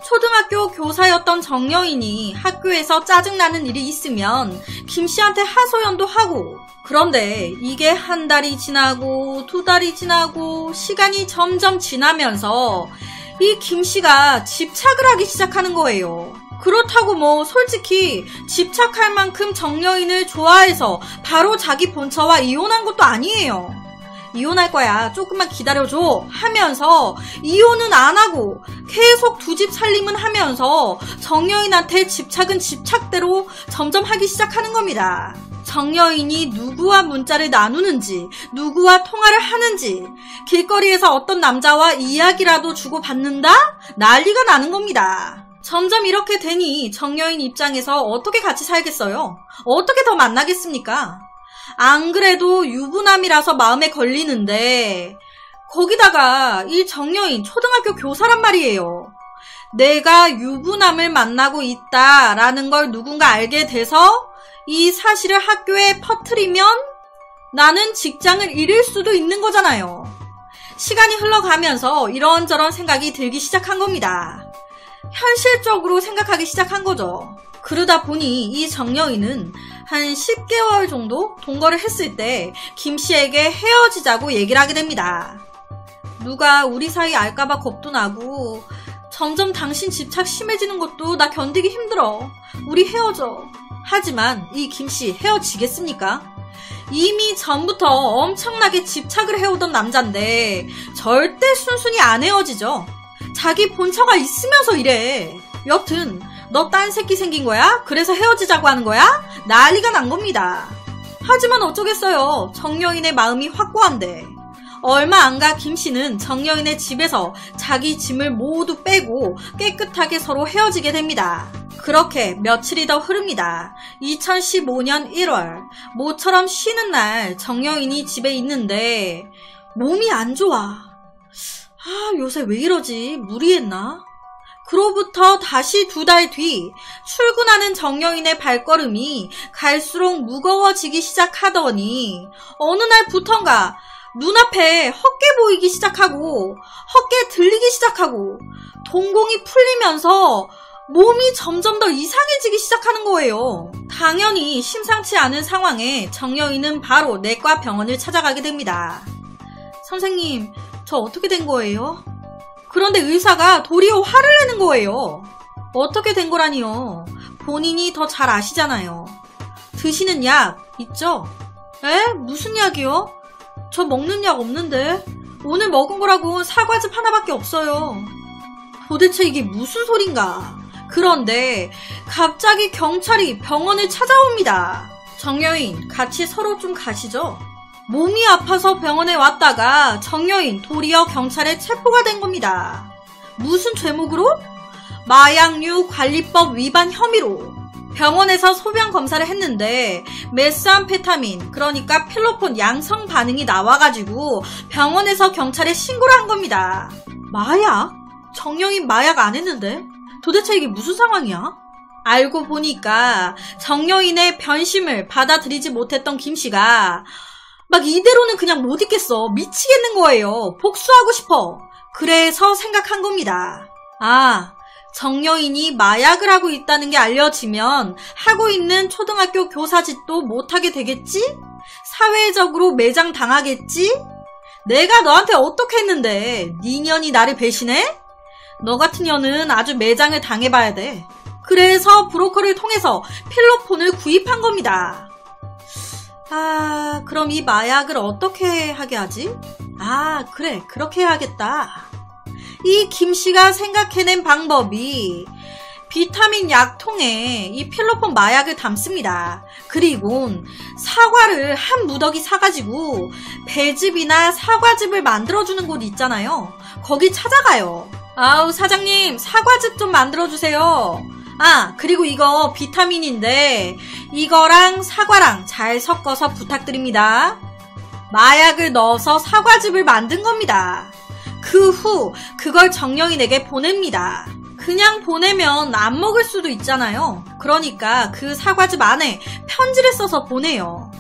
초등학교 교사였던 정여인이 학교에서 짜증나는 일이 있으면 김씨한테 하소연도 하고, 그런데 이게 한 달이 지나고 두 달이 지나고 시간이 점점 지나면서 이 김씨가 집착을 하기 시작하는 거예요. 그렇다고 뭐 솔직히 집착할 만큼 정여인을 좋아해서 바로 자기 본처와 이혼한 것도 아니에요. 이혼할 거야, 조금만 기다려줘 하면서 이혼은 안 하고 계속 두 집 살림은 하면서 정여인한테 집착은 집착대로 점점 하기 시작하는 겁니다. 정여인이 누구와 문자를 나누는지, 누구와 통화를 하는지, 길거리에서 어떤 남자와 이야기라도 주고받는다? 난리가 나는 겁니다. 점점 이렇게 되니 정여인 입장에서 어떻게 같이 살겠어요? 어떻게 더 만나겠습니까? 안 그래도 유부남이라서 마음에 걸리는데 거기다가 이 정여인 초등학교 교사란 말이에요. 내가 유부남을 만나고 있다라는 걸 누군가 알게 돼서 이 사실을 학교에 퍼뜨리면 나는 직장을 잃을 수도 있는 거잖아요. 시간이 흘러가면서 이런저런 생각이 들기 시작한 겁니다. 현실적으로 생각하기 시작한 거죠. 그러다 보니 이 정여인은 한 10개월 정도 동거를 했을 때 김씨에게 헤어지자고 얘기를 하게 됩니다. 누가 우리 사이 알까봐 겁도 나고 점점 당신 집착 심해지는 것도 나 견디기 힘들어. 우리 헤어져. 하지만 이 김씨 헤어지겠습니까? 이미 전부터 엄청나게 집착을 해오던 남잔데 절대 순순히 안 헤어지죠. 자기 본처가 있으면서 이래. 여튼 너 딴 새끼 생긴 거야? 그래서 헤어지자고 하는 거야? 난리가 난 겁니다. 하지만 어쩌겠어요. 정여인의 마음이 확고한데. 얼마 안 가 김씨는 정여인의 집에서 자기 짐을 모두 빼고 깨끗하게 서로 헤어지게 됩니다. 그렇게 며칠이 더 흐릅니다. 2015년 1월 모처럼 쉬는 날 정여인이 집에 있는데 몸이 안 좋아. 요새 왜 이러지? 무리했나? 그로부터 다시 2달 뒤 출근하는 정여인의 발걸음이 갈수록 무거워지기 시작하더니 어느 날부턴가 눈앞에 헛게 보이기 시작하고 헛게 들리기 시작하고 동공이 풀리면서 몸이 점점 더 이상해지기 시작하는 거예요. 당연히 심상치 않은 상황에 정여인은 바로 내과 병원을 찾아가게 됩니다. 선생님, 저 어떻게 된 거예요? 그런데 의사가 도리어 화를 내는 거예요. 어떻게 된 거라니요? 본인이 더 잘 아시잖아요. 드시는 약 있죠? 에? 무슨 약이요? 저 먹는 약 없는데. 오늘 먹은 거라고 사과즙 하나밖에 없어요. 도대체 이게 무슨 소린가? 그런데 갑자기 경찰이 병원을 찾아옵니다. 정여인, 같이 서로 좀 가시죠. 몸이 아파서 병원에 왔다가 정여인 도리어 경찰에 체포가 된 겁니다. 무슨 죄목으로? 마약류 관리법 위반 혐의로. 병원에서 소변 검사를 했는데 메스암페타민, 그러니까 필로폰 양성 반응이 나와가지고 병원에서 경찰에 신고를 한 겁니다. 마약? 정여인 마약 안 했는데? 도대체 이게 무슨 상황이야? 알고 보니까 정여인의 변심을 받아들이지 못했던 김씨가 막 이대로는 그냥 못 있겠어. 미치겠는 거예요. 복수하고 싶어. 그래서 생각한 겁니다. 정여인이 마약을 하고 있다는 게 알려지면 하고 있는 초등학교 교사짓도 못하게 되겠지? 사회적으로 매장당하겠지? 내가 너한테 어떻게 했는데 네 년이 나를 배신해? 너 같은 년은 아주 매장을 당해봐야 돼. 그래서 브로커를 통해서 필로폰을 구입한 겁니다. 그럼 이 마약을 어떻게 하게 하지? 아, 그래. 그렇게 해야겠다. 이 김씨가 생각해낸 방법이 비타민 약통에 이 필로폰 마약을 담습니다. 그리고 사과를 한 무더기 사가지고 배즙이나 사과즙을 만들어주는 곳 있잖아요. 거기 찾아가요. 아우, 사장님, 사과즙 좀 만들어주세요. 아, 그리고 이거 비타민인데 이거랑 사과랑 잘 섞어서 부탁드립니다. 마약을 넣어서 사과즙을 만든 겁니다. 그 후 그걸 정여인에게 보냅니다. 그냥 보내면 안 먹을 수도 있잖아요. 그러니까 그 사과즙 안에 편지를 써서 보내요.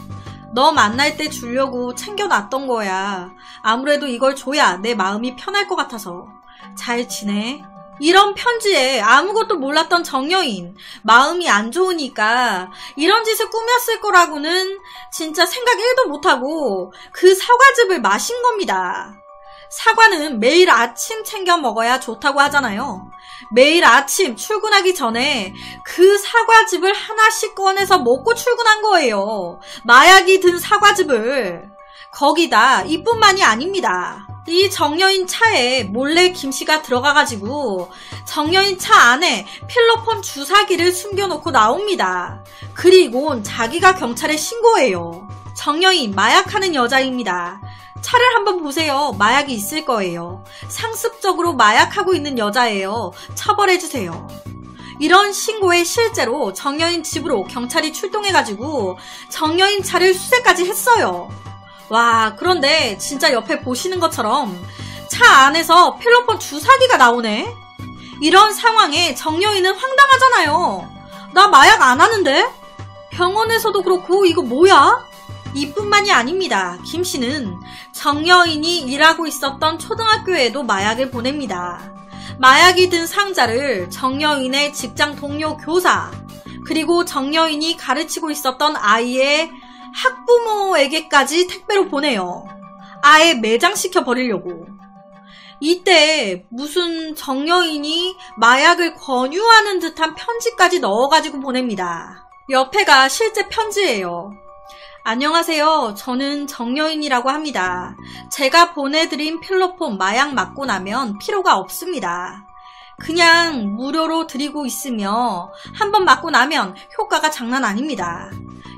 너 만날 때 주려고 챙겨놨던 거야. 아무래도 이걸 줘야 내 마음이 편할 것 같아서. 잘 지내? 이런 편지에 아무것도 몰랐던 정여인, 마음이 안 좋으니까 이런 짓을 꾸몄을 거라고는 진짜 생각 1도 못하고 그 사과즙을 마신 겁니다. 사과는 매일 아침 챙겨 먹어야 좋다고 하잖아요. 매일 아침 출근하기 전에 그 사과즙을 하나씩 꺼내서 먹고 출근한 거예요. 마약이 든 사과즙을. 거기다 이뿐만이 아닙니다. 이 정여인 차에 몰래 김씨가 들어가가지고 정여인 차 안에 필로폰 주사기를 숨겨놓고 나옵니다. 그리고 자기가 경찰에 신고해요. 정여인 마약하는 여자입니다. 차를 한번 보세요. 마약이 있을 거예요. 상습적으로 마약하고 있는 여자예요. 처벌해주세요. 이런 신고에 실제로 정여인 집으로 경찰이 출동해가지고 정여인 차를 수색까지 했어요. 와, 그런데 진짜 옆에 보시는 것처럼 차 안에서 필로폰 주사기가 나오네? 이런 상황에 정여인은 황당하잖아요. 나 마약 안 하는데? 병원에서도 그렇고 이거 뭐야? 이뿐만이 아닙니다. 김씨는 정여인이 일하고 있었던 초등학교에도 마약을 보냅니다. 마약이 든 상자를 정여인의 직장 동료 교사, 그리고 정여인이 가르치고 있었던 아이의 학부모에게까지 택배로 보내요. 아예 매장시켜 버리려고. 이때 무슨 정여인이 마약을 권유하는 듯한 편지까지 넣어가지고 보냅니다. 옆에가 실제 편지예요. 안녕하세요. 저는 정여인이라고 합니다. 제가 보내드린 필로폰 마약 맞고 나면 필요가 없습니다. 그냥 무료로 드리고 있으며 한번 맞고 나면 효과가 장난 아닙니다.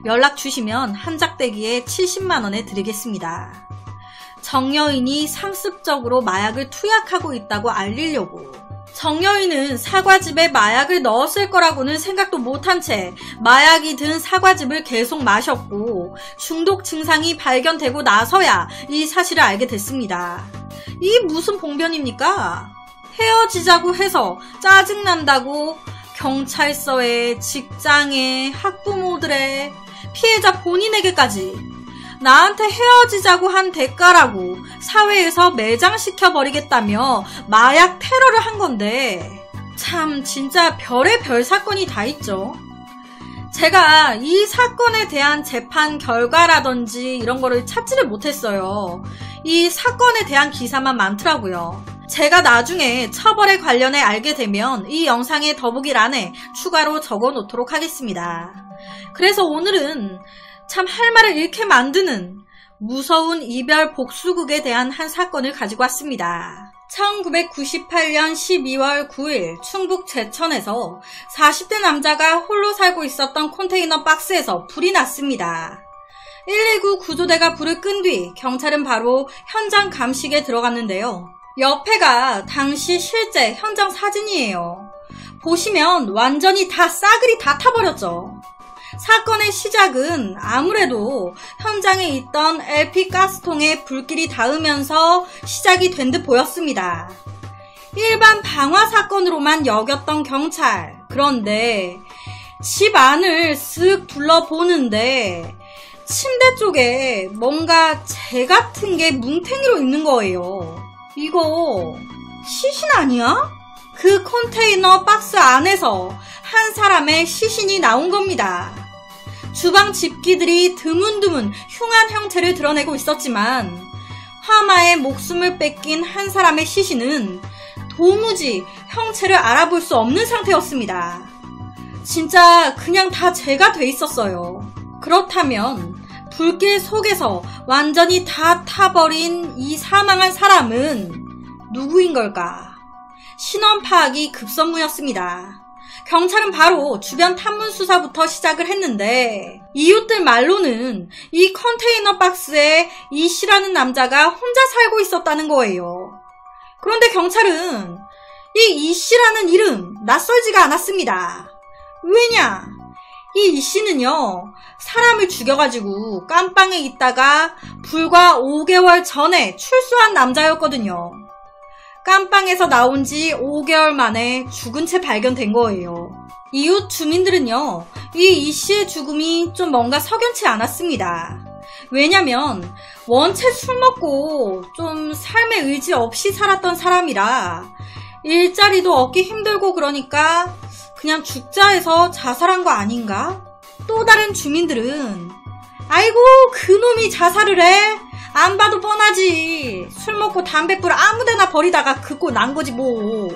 연락 주시면 한 작대기에 70만원에 드리겠습니다. 정여인이 상습적으로 마약을 투약하고 있다고 알리려고. 정여인은 사과즙에 마약을 넣었을 거라고는 생각도 못한 채 마약이 든 사과즙을 계속 마셨고 중독 증상이 발견되고 나서야 이 사실을 알게 됐습니다. 이 무슨 봉변입니까? 헤어지자고 해서 짜증난다고 경찰서에, 직장에, 학부모들에, 피해자 본인에게까지 나한테 헤어지자고 한 대가라고 사회에서 매장시켜버리겠다며 마약 테러를 한 건데 참 진짜 별의 별 사건이 다 있죠. 제가 이 사건에 대한 재판 결과라든지 이런 거를 찾지를 못했어요. 이 사건에 대한 기사만 많더라고요. 제가 나중에 처벌에 관련해 알게 되면 이 영상의 더보기란에 추가로 적어 놓도록 하겠습니다. 그래서 오늘은 참 할 말을 잃게 만드는 무서운 이별 복수극에 대한 한 사건을 가지고 왔습니다. 1998년 12월 9일 충북 제천에서 40대 남자가 홀로 살고 있었던 컨테이너 박스에서 불이 났습니다. 119 구조대가 불을 끈 뒤 경찰은 바로 현장 감식에 들어갔는데요. 옆에가 당시 실제 현장 사진이에요. 보시면 완전히 다 싸그리 다 타버렸죠. 사건의 시작은 아무래도 현장에 있던 LP 가스통에 불길이 닿으면서 시작이 된 듯 보였습니다. 일반 방화 사건으로만 여겼던 경찰. 그런데 집 안을 쓱 둘러보는데 침대 쪽에 뭔가 재 같은 게 뭉탱이로 있는 거예요. 이거 시신 아니야? 그 컨테이너 박스 안에서 한 사람의 시신이 나온 겁니다. 주방 집기들이 드문드문 흉한 형체를 드러내고 있었지만 화마에 목숨을 뺏긴 한 사람의 시신은 도무지 형체를 알아볼 수 없는 상태였습니다. 진짜 그냥 다 재가 돼 있었어요. 그렇다면 불길 속에서 완전히 다 타버린 이 사망한 사람은 누구인 걸까? 신원 파악이 급선무였습니다. 경찰은 바로 주변 탐문 수사부터 시작을 했는데 이웃들 말로는 이 컨테이너 박스에 이 씨라는 남자가 혼자 살고 있었다는 거예요. 그런데 경찰은 이 씨라는 이름 낯설지가 않았습니다. 왜냐? 이 씨는요, 사람을 죽여가지고 깜빵에 있다가 불과 5개월 전에 출소한 남자였거든요. 깜빵에서 나온 지 5개월 만에 죽은 채 발견된 거예요. 이웃 주민들은요, 이 씨의 죽음이 좀 뭔가 석연치 않았습니다. 왜냐면 원체 술 먹고 좀 삶의 의지 없이 살았던 사람이라 일자리도 얻기 힘들고 그러니까 그냥 죽자 해서 자살한 거 아닌가? 또 다른 주민들은 아이고 그놈이 자살을 해? 안 봐도 뻔하지. 술 먹고 담뱃불 아무데나 버리다가 긋고 난 거지 뭐.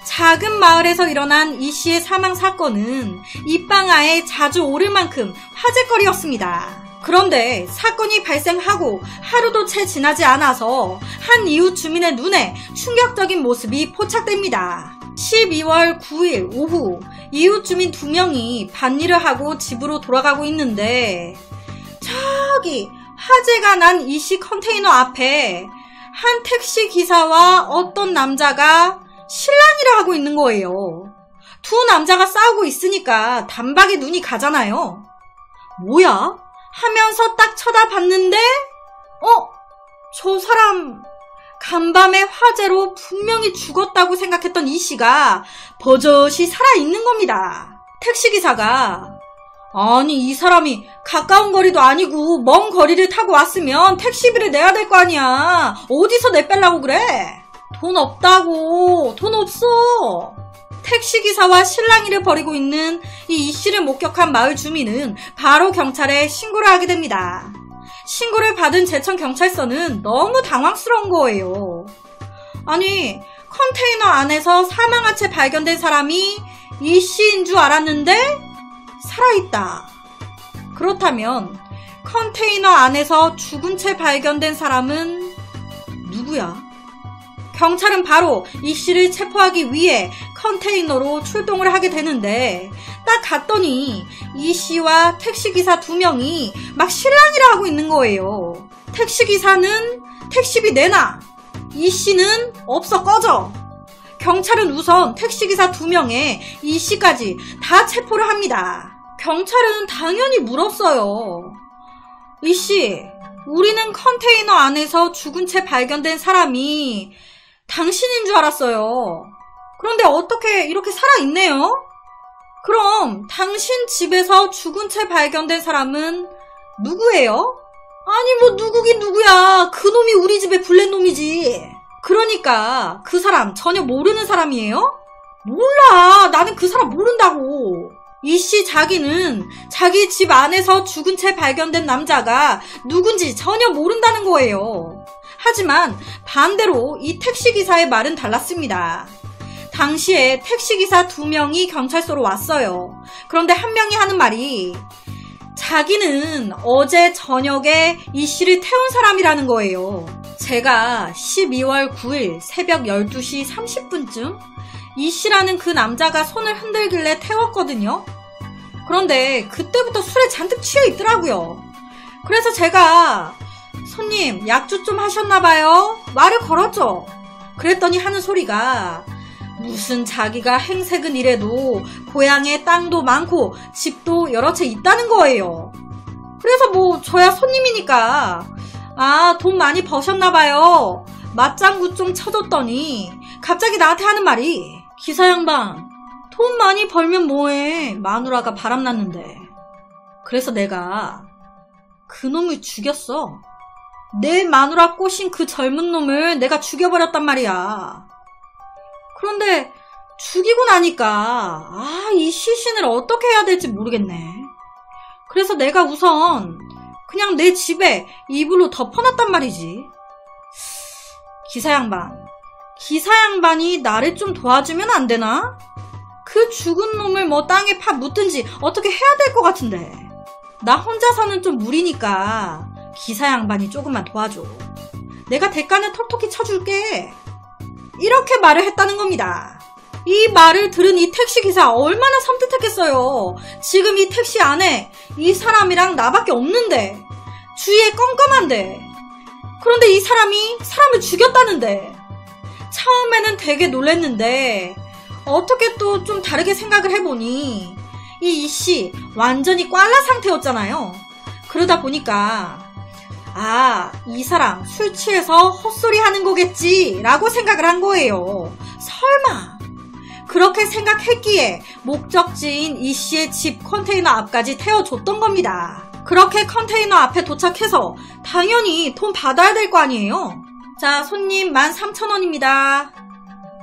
작은 마을에서 일어난 이 씨의 사망 사건은 입방아에 자주 오를 만큼 화제거리였습니다. 그런데 사건이 발생하고 하루도 채 지나지 않아서 한 이웃 주민의 눈에 충격적인 모습이 포착됩니다. 12월 9일 오후 이웃 주민 2명이 밭일을 하고 집으로 돌아가고 있는데 저기 화재가 난 이 씨 컨테이너 앞에 한 택시 기사와 어떤 남자가 실랑이를 하고 있는 거예요. 두 남자가 싸우고 있으니까 단박에 눈이 가잖아요. 뭐야? 하면서 딱 쳐다봤는데 저 사람 간밤에 화재로 분명히 죽었다고 생각했던 이 씨가 버젓이 살아있는 겁니다. 택시기사가 아니 이 사람이 가까운 거리도 아니고 먼 거리를 타고 왔으면 택시비를 내야 될 거 아니야. 어디서 내빼려고 그래? 돈 없다고. 돈 없어. 택시기사와 실랑이를 벌이고 있는 이 씨를 목격한 마을 주민은 바로 경찰에 신고를 하게 됩니다. 신고를 받은 제천경찰서는 너무 당황스러운 거예요. 아니 컨테이너 안에서 사망한 채 발견된 사람이 이 씨인 줄 알았는데 살아있다. 그렇다면 컨테이너 안에서 죽은 채 발견된 사람은 누구야? 경찰은 바로 이 씨를 체포하기 위해 컨테이너로 출동을 하게 되는데 딱 갔더니 이 씨와 택시기사 2명이 막 실랑이를 하고 있는 거예요. 택시기사는 택시비 내놔. 이 씨는 없어 꺼져. 경찰은 우선 택시기사 2명에 이 씨까지 다 체포를 합니다. 경찰은 당연히 물었어요. 이 씨, 우리는 컨테이너 안에서 죽은 채 발견된 사람이 당신인 줄 알았어요. 그런데 어떻게 이렇게 살아있네요? 그럼 당신 집에서 죽은 채 발견된 사람은 누구예요? 아니 뭐 누구긴 누구야. 그놈이 우리 집에 블랙놈이지. 그러니까 그 사람 전혀 모르는 사람이에요? 몰라. 나는 그 사람 모른다고. 이 씨 자기는 자기 집 안에서 죽은 채 발견된 남자가 누군지 전혀 모른다는 거예요. 하지만 반대로 이 택시기사의 말은 달랐습니다. 당시에 택시기사 2명이 경찰서로 왔어요. 그런데 한 명이 하는 말이 자기는 어제 저녁에 이 씨를 태운 사람이라는 거예요. 제가 12월 9일 새벽 12시 30분쯤 이 씨라는 그 남자가 손을 흔들길래 태웠거든요. 그런데 그때부터 술에 잔뜩 취해 있더라고요. 그래서 제가 손님 약주 좀 하셨나봐요. 말을 걸었죠. 그랬더니 하는 소리가 무슨 자기가 행색은 이래도 고향에 땅도 많고 집도 여러 채 있다는 거예요. 그래서 뭐 저야 손님이니까 아, 돈 많이 버셨나봐요. 맞장구 좀 쳐줬더니 갑자기 나한테 하는 말이 기사 양반 돈 많이 벌면 뭐해. 마누라가 바람났는데. 그래서 내가 그놈을 죽였어. 내 마누라 꼬신 그 젊은 놈을 내가 죽여버렸단 말이야. 그런데 죽이고 나니까 이 시신을 어떻게 해야 될지 모르겠네. 그래서 내가 우선 그냥 내 집에 이불로 덮어놨단 말이지. 기사 양반이 나를 좀 도와주면 안 되나? 그 죽은 놈을 뭐 땅에 파 묻든지 어떻게 해야 될 것 같은데. 나 혼자서는 좀 무리니까 기사 양반이 조금만 도와줘. 내가 대가는 톡톡히 쳐줄게. 이렇게 말을 했다는 겁니다. 이 말을 들은 이 택시기사 얼마나 섬뜩했겠어요. 지금 이 택시 안에 이 사람이랑 나밖에 없는데, 주위에 껌껌한데, 그런데 이 사람이 사람을 죽였다는데. 처음에는 되게 놀랬는데 어떻게 또 좀 다르게 생각을 해보니 이 이씨 완전히 꽐라 상태였잖아요. 그러다 보니까 이 사람 술 취해서 헛소리 하는 거겠지 라고 생각을 한 거예요. 설마. 그렇게 생각했기에 목적지인 이 씨의 집 컨테이너 앞까지 태워줬던 겁니다. 그렇게 컨테이너 앞에 도착해서 당연히 돈 받아야 될 거 아니에요. 자, 손님 13,000원입니다.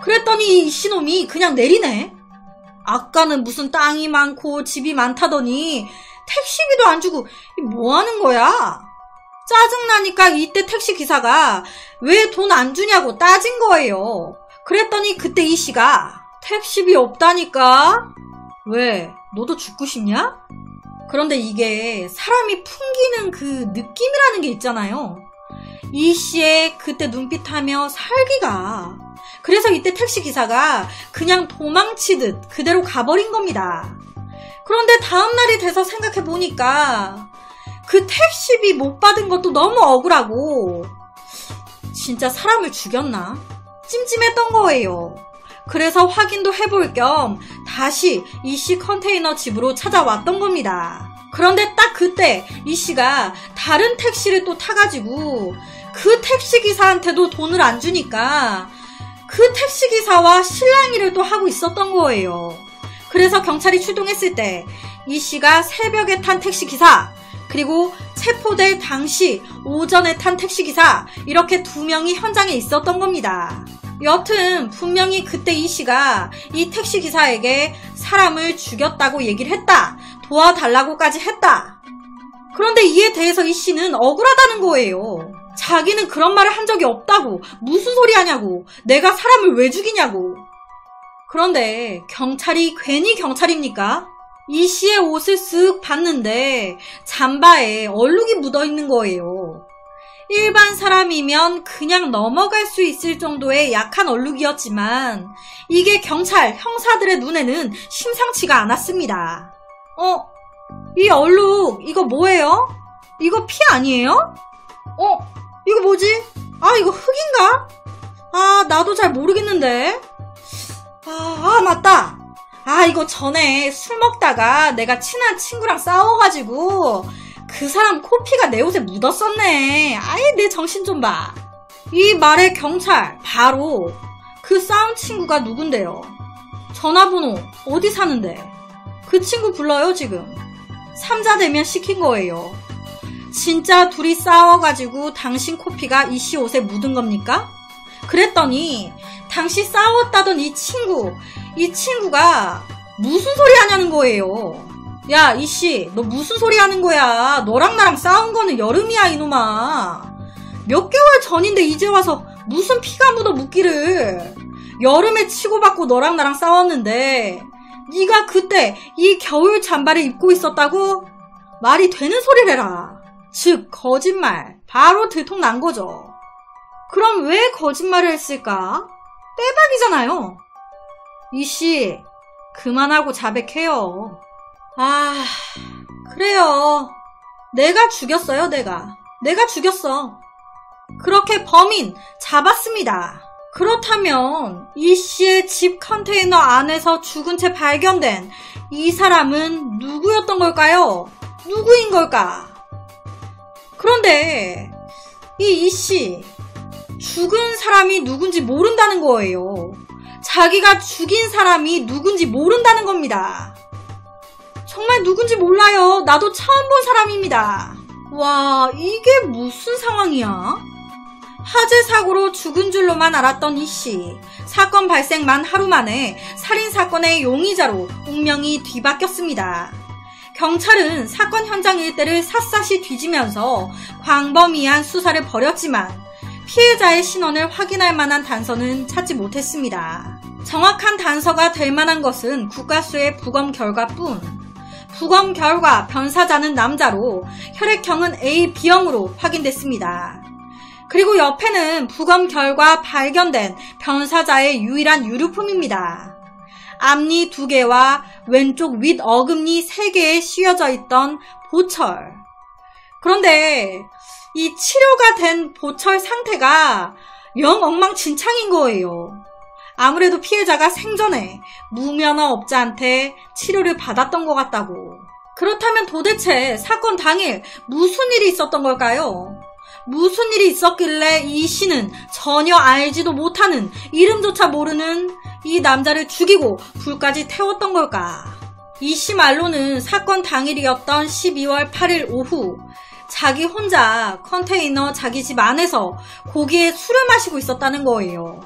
그랬더니 이 씨놈이 그냥 내리네. 아까는 무슨 땅이 많고 집이 많다더니 택시비도 안 주고 뭐 하는 거야? 짜증나니까 이때 택시기사가 왜 돈 안 주냐고 따진 거예요. 그랬더니 그때 이 씨가 택시비 없다니까? 왜? 너도 죽고 싶냐? 그런데 이게 사람이 풍기는 그 느낌이라는 게 있잖아요. 이 씨의 그때 눈빛하며 살기가. 그래서 이때 택시기사가 그냥 도망치듯 그대로 가버린 겁니다. 그런데 다음날이 돼서 생각해보니까 그 택시비 못 받은 것도 너무 억울하고 진짜 사람을 죽였나? 찜찜했던 거예요. 그래서 확인도 해볼 겸 다시 이 씨 컨테이너 집으로 찾아왔던 겁니다. 그런데 딱 그때 이 씨가 다른 택시를 또 타가지고 그 택시기사한테도 돈을 안 주니까 그 택시기사와 실랑이를 또 하고 있었던 거예요. 그래서 경찰이 출동했을 때 이 씨가 새벽에 탄 택시기사 그리고 체포될 당시 오전에 탄 택시기사 이렇게 2명이 현장에 있었던 겁니다. 여튼 분명히 그때 이 씨가 이 택시기사에게 사람을 죽였다고 얘기를 했다. 도와달라고까지 했다. 그런데 이에 대해서 이 씨는 억울하다는 거예요. 자기는 그런 말을 한 적이 없다고. 무슨 소리 하냐고. 내가 사람을 왜 죽이냐고. 그런데 경찰이 괜히 경찰입니까? 이 씨의 옷을 쓱 봤는데 잠바에 얼룩이 묻어있는 거예요. 일반 사람이면 그냥 넘어갈 수 있을 정도의 약한 얼룩이었지만 이게 경찰, 형사들의 눈에는 심상치가 않았습니다. 이 얼룩 이거 뭐예요? 이거 피 아니에요? 이거 뭐지? 이거 흙인가? 나도 잘 모르겠는데. 맞다. 이거 전에 술 먹다가 내가 친한 친구랑 싸워가지고 그 사람 코피가 내 옷에 묻었었네. 아이 내 정신 좀 봐. 이 말에 경찰 바로 그 싸운 친구가 누군데요? 전화번호 어디 사는데? 그 친구 불러요 지금. 삼자대면 시킨 거예요. 진짜 둘이 싸워가지고 당신 코피가 이 씨 옷에 묻은 겁니까? 그랬더니 당시 싸웠다던 이 친구가 무슨 소리 하냐는 거예요. 야, 이 씨, 너 무슨 소리 하는 거야? 너랑 나랑 싸운 거는 여름이야, 이놈아. 몇 개월 전인데 이제 와서 무슨 피가 묻어 묻기를. 여름에 치고받고 너랑 나랑 싸웠는데 네가 그때 이 겨울 잠바를 입고 있었다고? 말이 되는 소리를 해라. 즉, 거짓말. 바로 들통난 거죠. 그럼 왜 거짓말을 했을까? 빼박이잖아요. 이 씨, 그만하고 자백해요. 그래요. 내가 죽였어요, 내가 죽였어. 그렇게 범인 잡았습니다. 그렇다면 이 씨의 집 컨테이너 안에서 죽은 채 발견된 이 사람은 누구였던 걸까요? 누구인 걸까? 그런데 이 씨 죽은 사람이 누군지 모른다는 거예요. 자기가 죽인 사람이 누군지 모른다는 겁니다. 정말 누군지 몰라요. 나도 처음 본 사람입니다. 와, 이게 무슨 상황이야? 화재 사고로 죽은 줄로만 알았던 이 씨. 사건 발생 만 하루 만에 살인사건의 용의자로 운명이 뒤바뀌었습니다. 경찰은 사건 현장 일대를 샅샅이 뒤지면서 광범위한 수사를 벌였지만 피해자의 신원을 확인할 만한 단서는 찾지 못했습니다. 정확한 단서가 될 만한 것은 국과수의 부검 결과뿐. 부검 결과 변사자는 남자로 혈액형은 AB형으로 확인됐습니다. 그리고 옆에는 부검 결과 발견된 변사자의 유일한 유류품입니다. 앞니 2개와 왼쪽 윗 어금니 3개에 씌워져 있던 보철. 그런데 이 치료가 된 보철 상태가 영 엉망진창인 거예요. 아무래도 피해자가 생전에 무면허업자한테 치료를 받았던 것 같다고. 그렇다면 도대체 사건 당일 무슨 일이 있었던 걸까요? 무슨 일이 있었길래 이 씨는 전혀 알지도 못하는, 이름조차 모르는 이 남자를 죽이고 불까지 태웠던 걸까? 이 씨 말로는 사건 당일이었던 12월 8일 오후 자기 혼자 컨테이너 자기 집 안에서 고기에 술을 마시고 있었다는 거예요.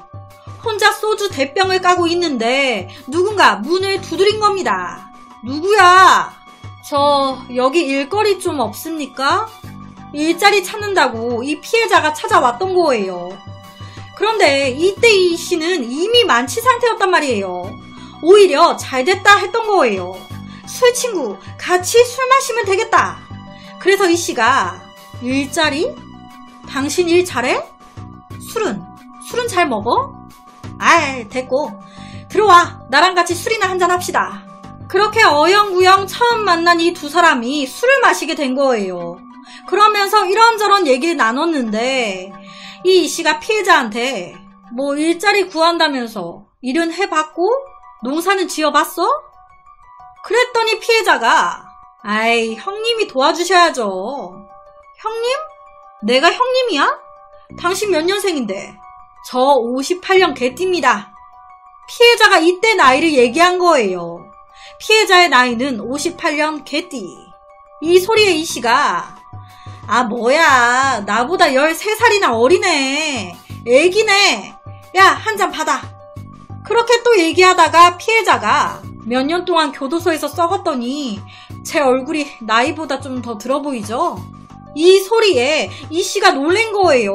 혼자 소주 대병을 까고 있는데 누군가 문을 두드린 겁니다. 누구야? 저 여기 일거리 좀 없습니까? 일자리 찾는다고 이 피해자가 찾아왔던 거예요. 그런데 이때 이 씨는 이미 만취 상태였단 말이에요. 오히려 잘됐다 했던 거예요. 술 친구 같이 술 마시면 되겠다. 그래서 이 씨가 일자리? 당신 일 잘해? 술은 잘 먹어? 아이 됐고 들어와 나랑 같이 술이나 한잔 합시다. 그렇게 어영부영 처음 만난 이 두 사람이 술을 마시게 된 거예요. 그러면서 이런저런 얘기를 나눴는데 이 씨가 피해자한테 뭐 일자리 구한다면서 일은 해봤고 농사는 지어봤어? 그랬더니 피해자가 아이 형님이 도와주셔야죠. 형님? 내가 형님이야? 당신 몇 년생인데? 저 58년 개띠입니다. 피해자가 이때 나이를 얘기한 거예요. 피해자의 나이는 58년 개띠. 이 소리에 이 씨가 아 뭐야 나보다 13살이나 어리네. 애기네. 야 한 잔 받아. 그렇게 또 얘기하다가 피해자가 몇 년 동안 교도소에서 썩었더니 제 얼굴이 나이보다 좀 더 들어 보이죠? 이 소리에 이 씨가 놀란 거예요.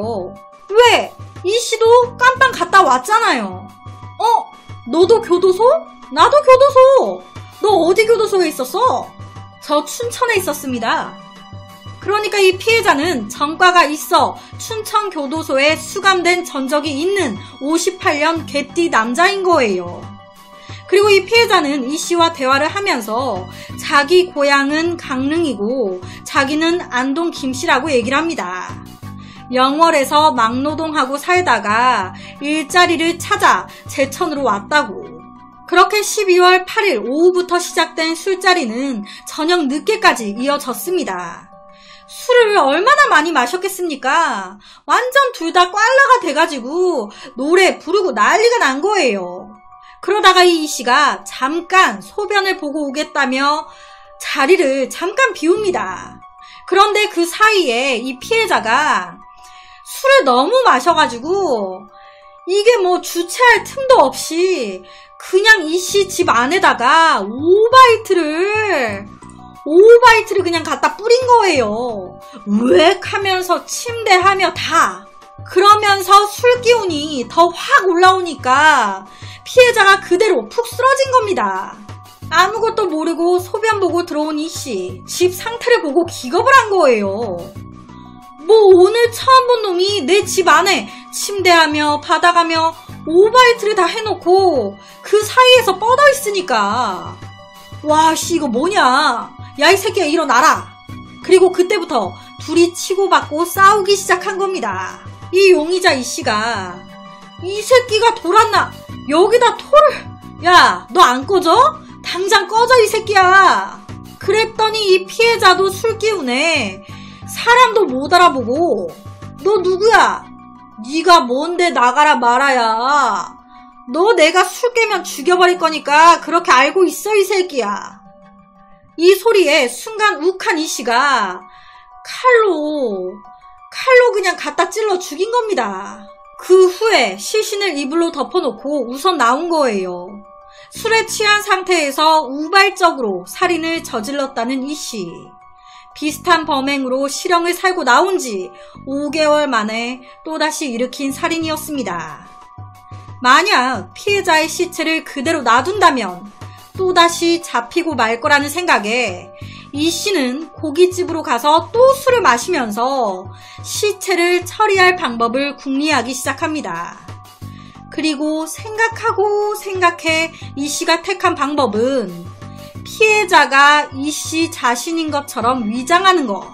왜? 이 씨도 깜빵 갔다 왔잖아요. 너도 교도소? 나도 교도소. 너 어디 교도소에 있었어? 저 춘천에 있었습니다. 그러니까 이 피해자는 전과가 있어 춘천 교도소에 수감된 전적이 있는 58년 개띠 남자인 거예요. 그리고 이 피해자는 이 씨와 대화를 하면서 자기 고향은 강릉이고 자기는 안동 김씨라고 얘기를 합니다. 영월에서 막노동하고 살다가 일자리를 찾아 제천으로 왔다고. 그렇게 12월 8일 오후부터 시작된 술자리는 저녁 늦게까지 이어졌습니다. 술을 얼마나 많이 마셨겠습니까? 완전 둘 다 꽐라가 돼가지고 노래 부르고 난리가 난 거예요. 그러다가 이 씨가 잠깐 소변을 보고 오겠다며 자리를 잠깐 비웁니다. 그런데 그 사이에 이 피해자가 술을 너무 마셔가지고 이게 뭐 주체할 틈도 없이 그냥 이 씨 집 안에다가 오바이트를 그냥 갖다 뿌린 거예요. 우엑 하면서 침대하며 다. 그러면서 술 기운이 더 확 올라오니까 피해자가 그대로 푹 쓰러진 겁니다. 아무것도 모르고 소변 보고 들어온 이 씨, 집 상태를 보고 기겁을 한 거예요. 뭐 오늘 처음 본 놈이 내 집 안에 침대하며 받아가며 오바이트를 다 해놓고 그 사이에서 뻗어 있으니까 와 씨 이거 뭐냐. 야 이 새끼야 일어나라. 그리고 그때부터 둘이 치고받고 싸우기 시작한 겁니다. 이 용의자 이 씨가 이 새끼가 돌았나 여기다 토를. 야 너 안 꺼져? 당장 꺼져 이 새끼야. 그랬더니 이 피해자도 술 기운에 사람도 못 알아보고 너 누구야? 네가 뭔데 나가라 말아야. 너 내가 술 깨면 죽여버릴 거니까 그렇게 알고 있어 이 새끼야. 이 소리에 순간 욱한 이 씨가 칼로 그냥 갖다 찔러 죽인 겁니다. 그 후에 시신을 이불로 덮어놓고 우선 나온 거예요. 술에 취한 상태에서 우발적으로 살인을 저질렀다는 이 씨. 비슷한 범행으로 실형을 살고 나온 지 5개월 만에 또다시 일으킨 살인이었습니다. 만약 피해자의 시체를 그대로 놔둔다면 또다시 잡히고 말 거라는 생각에 이 씨는 고깃집으로 가서 또 술을 마시면서 시체를 처리할 방법을 궁리하기 시작합니다. 그리고 생각하고 생각해 이 씨가 택한 방법은 피해자가 이 씨 자신인 것처럼 위장하는 것.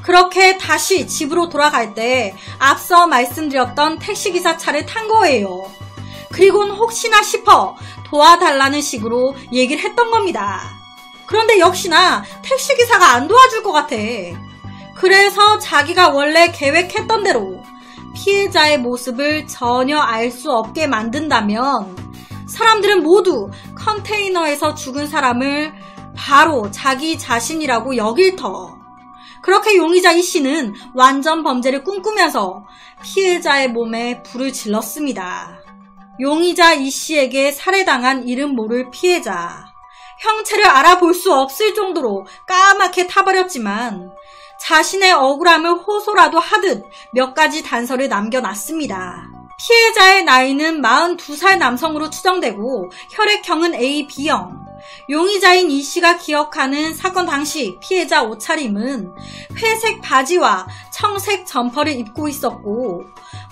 그렇게 다시 집으로 돌아갈 때 앞서 말씀드렸던 택시기사 차를 탄 거예요. 그리고는 혹시나 싶어 도와달라는 식으로 얘기를 했던 겁니다. 그런데 역시나 택시기사가 안 도와줄 것 같아. 그래서 자기가 원래 계획했던 대로 피해자의 모습을 전혀 알 수 없게 만든다면 사람들은 모두 컨테이너에서 죽은 사람을 바로 자기 자신이라고 여길 터. 그렇게 용의자 이 씨는 완전 범죄를 꿈꾸면서 피해자의 몸에 불을 질렀습니다. 용의자 이 씨에게 살해당한 이름 모를 피해자. 형체를 알아볼 수 없을 정도로 까맣게 타버렸지만 자신의 억울함을 호소라도 하듯 몇 가지 단서를 남겨놨습니다. 피해자의 나이는 42살 남성으로 추정되고 혈액형은 AB-형. 용의자인 이 씨가 기억하는 사건 당시 피해자 옷차림은 회색 바지와 청색 점퍼를 입고 있었고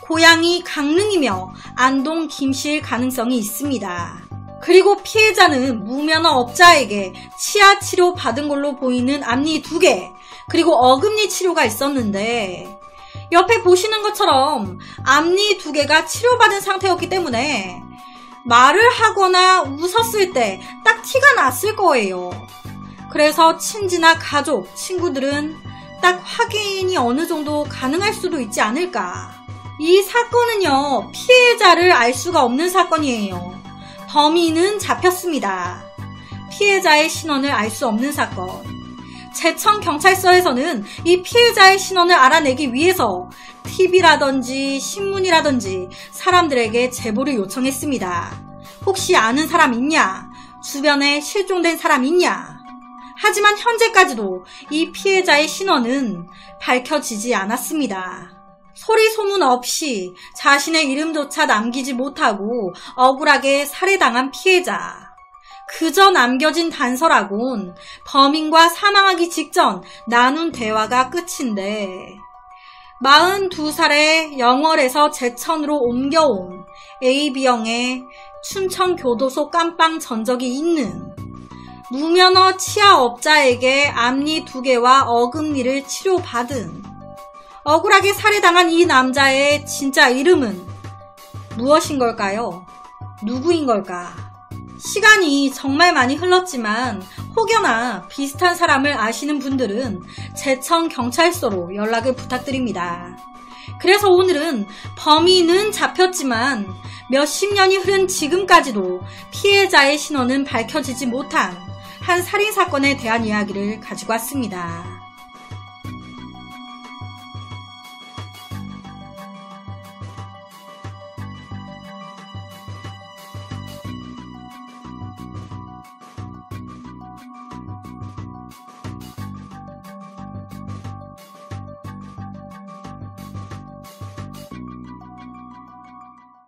고향이 강릉이며 안동 김씨일 가능성이 있습니다. 그리고 피해자는 무면허 업자에게 치아 치료 받은 걸로 보이는 앞니 2개 그리고 어금니 치료가 있었는데 옆에 보시는 것처럼 앞니 2개가 치료받은 상태였기 때문에 말을 하거나 웃었을 때 딱 티가 났을 거예요. 그래서 친지나 가족, 친구들은 딱 확인이 어느 정도 가능할 수도 있지 않을까. 이 사건은요, 피해자를 알 수가 없는 사건이에요. 범인은 잡혔습니다. 피해자의 신원을 알 수 없는 사건. 제천경찰서에서는 이 피해자의 신원을 알아내기 위해서 TV라든지 신문이라든지 사람들에게 제보를 요청했습니다. 혹시 아는 사람 있냐? 주변에 실종된 사람 있냐? 하지만 현재까지도 이 피해자의 신원은 밝혀지지 않았습니다. 소리 소문 없이 자신의 이름조차 남기지 못하고 억울하게 살해당한 피해자. 그저 남겨진 단서라곤 범인과 사망하기 직전 나눈 대화가 끝인데 42살에 영월에서 제천으로 옮겨온 AB형의 춘천교도소 깜빵 전적이 있는 무면허 치아업자에게 앞니 2개와 어금니를 치료받은 억울하게 살해당한 이 남자의 진짜 이름은 무엇인 걸까요? 누구인 걸까? 시간이 정말 많이 흘렀지만 혹여나 비슷한 사람을 아시는 분들은 제천경찰서로 연락을 부탁드립니다. 그래서 오늘은 범인은 잡혔지만 몇십 년이 흐른 지금까지도 피해자의 신원은 밝혀지지 못한 한 살인사건에 대한 이야기를 가지고 왔습니다.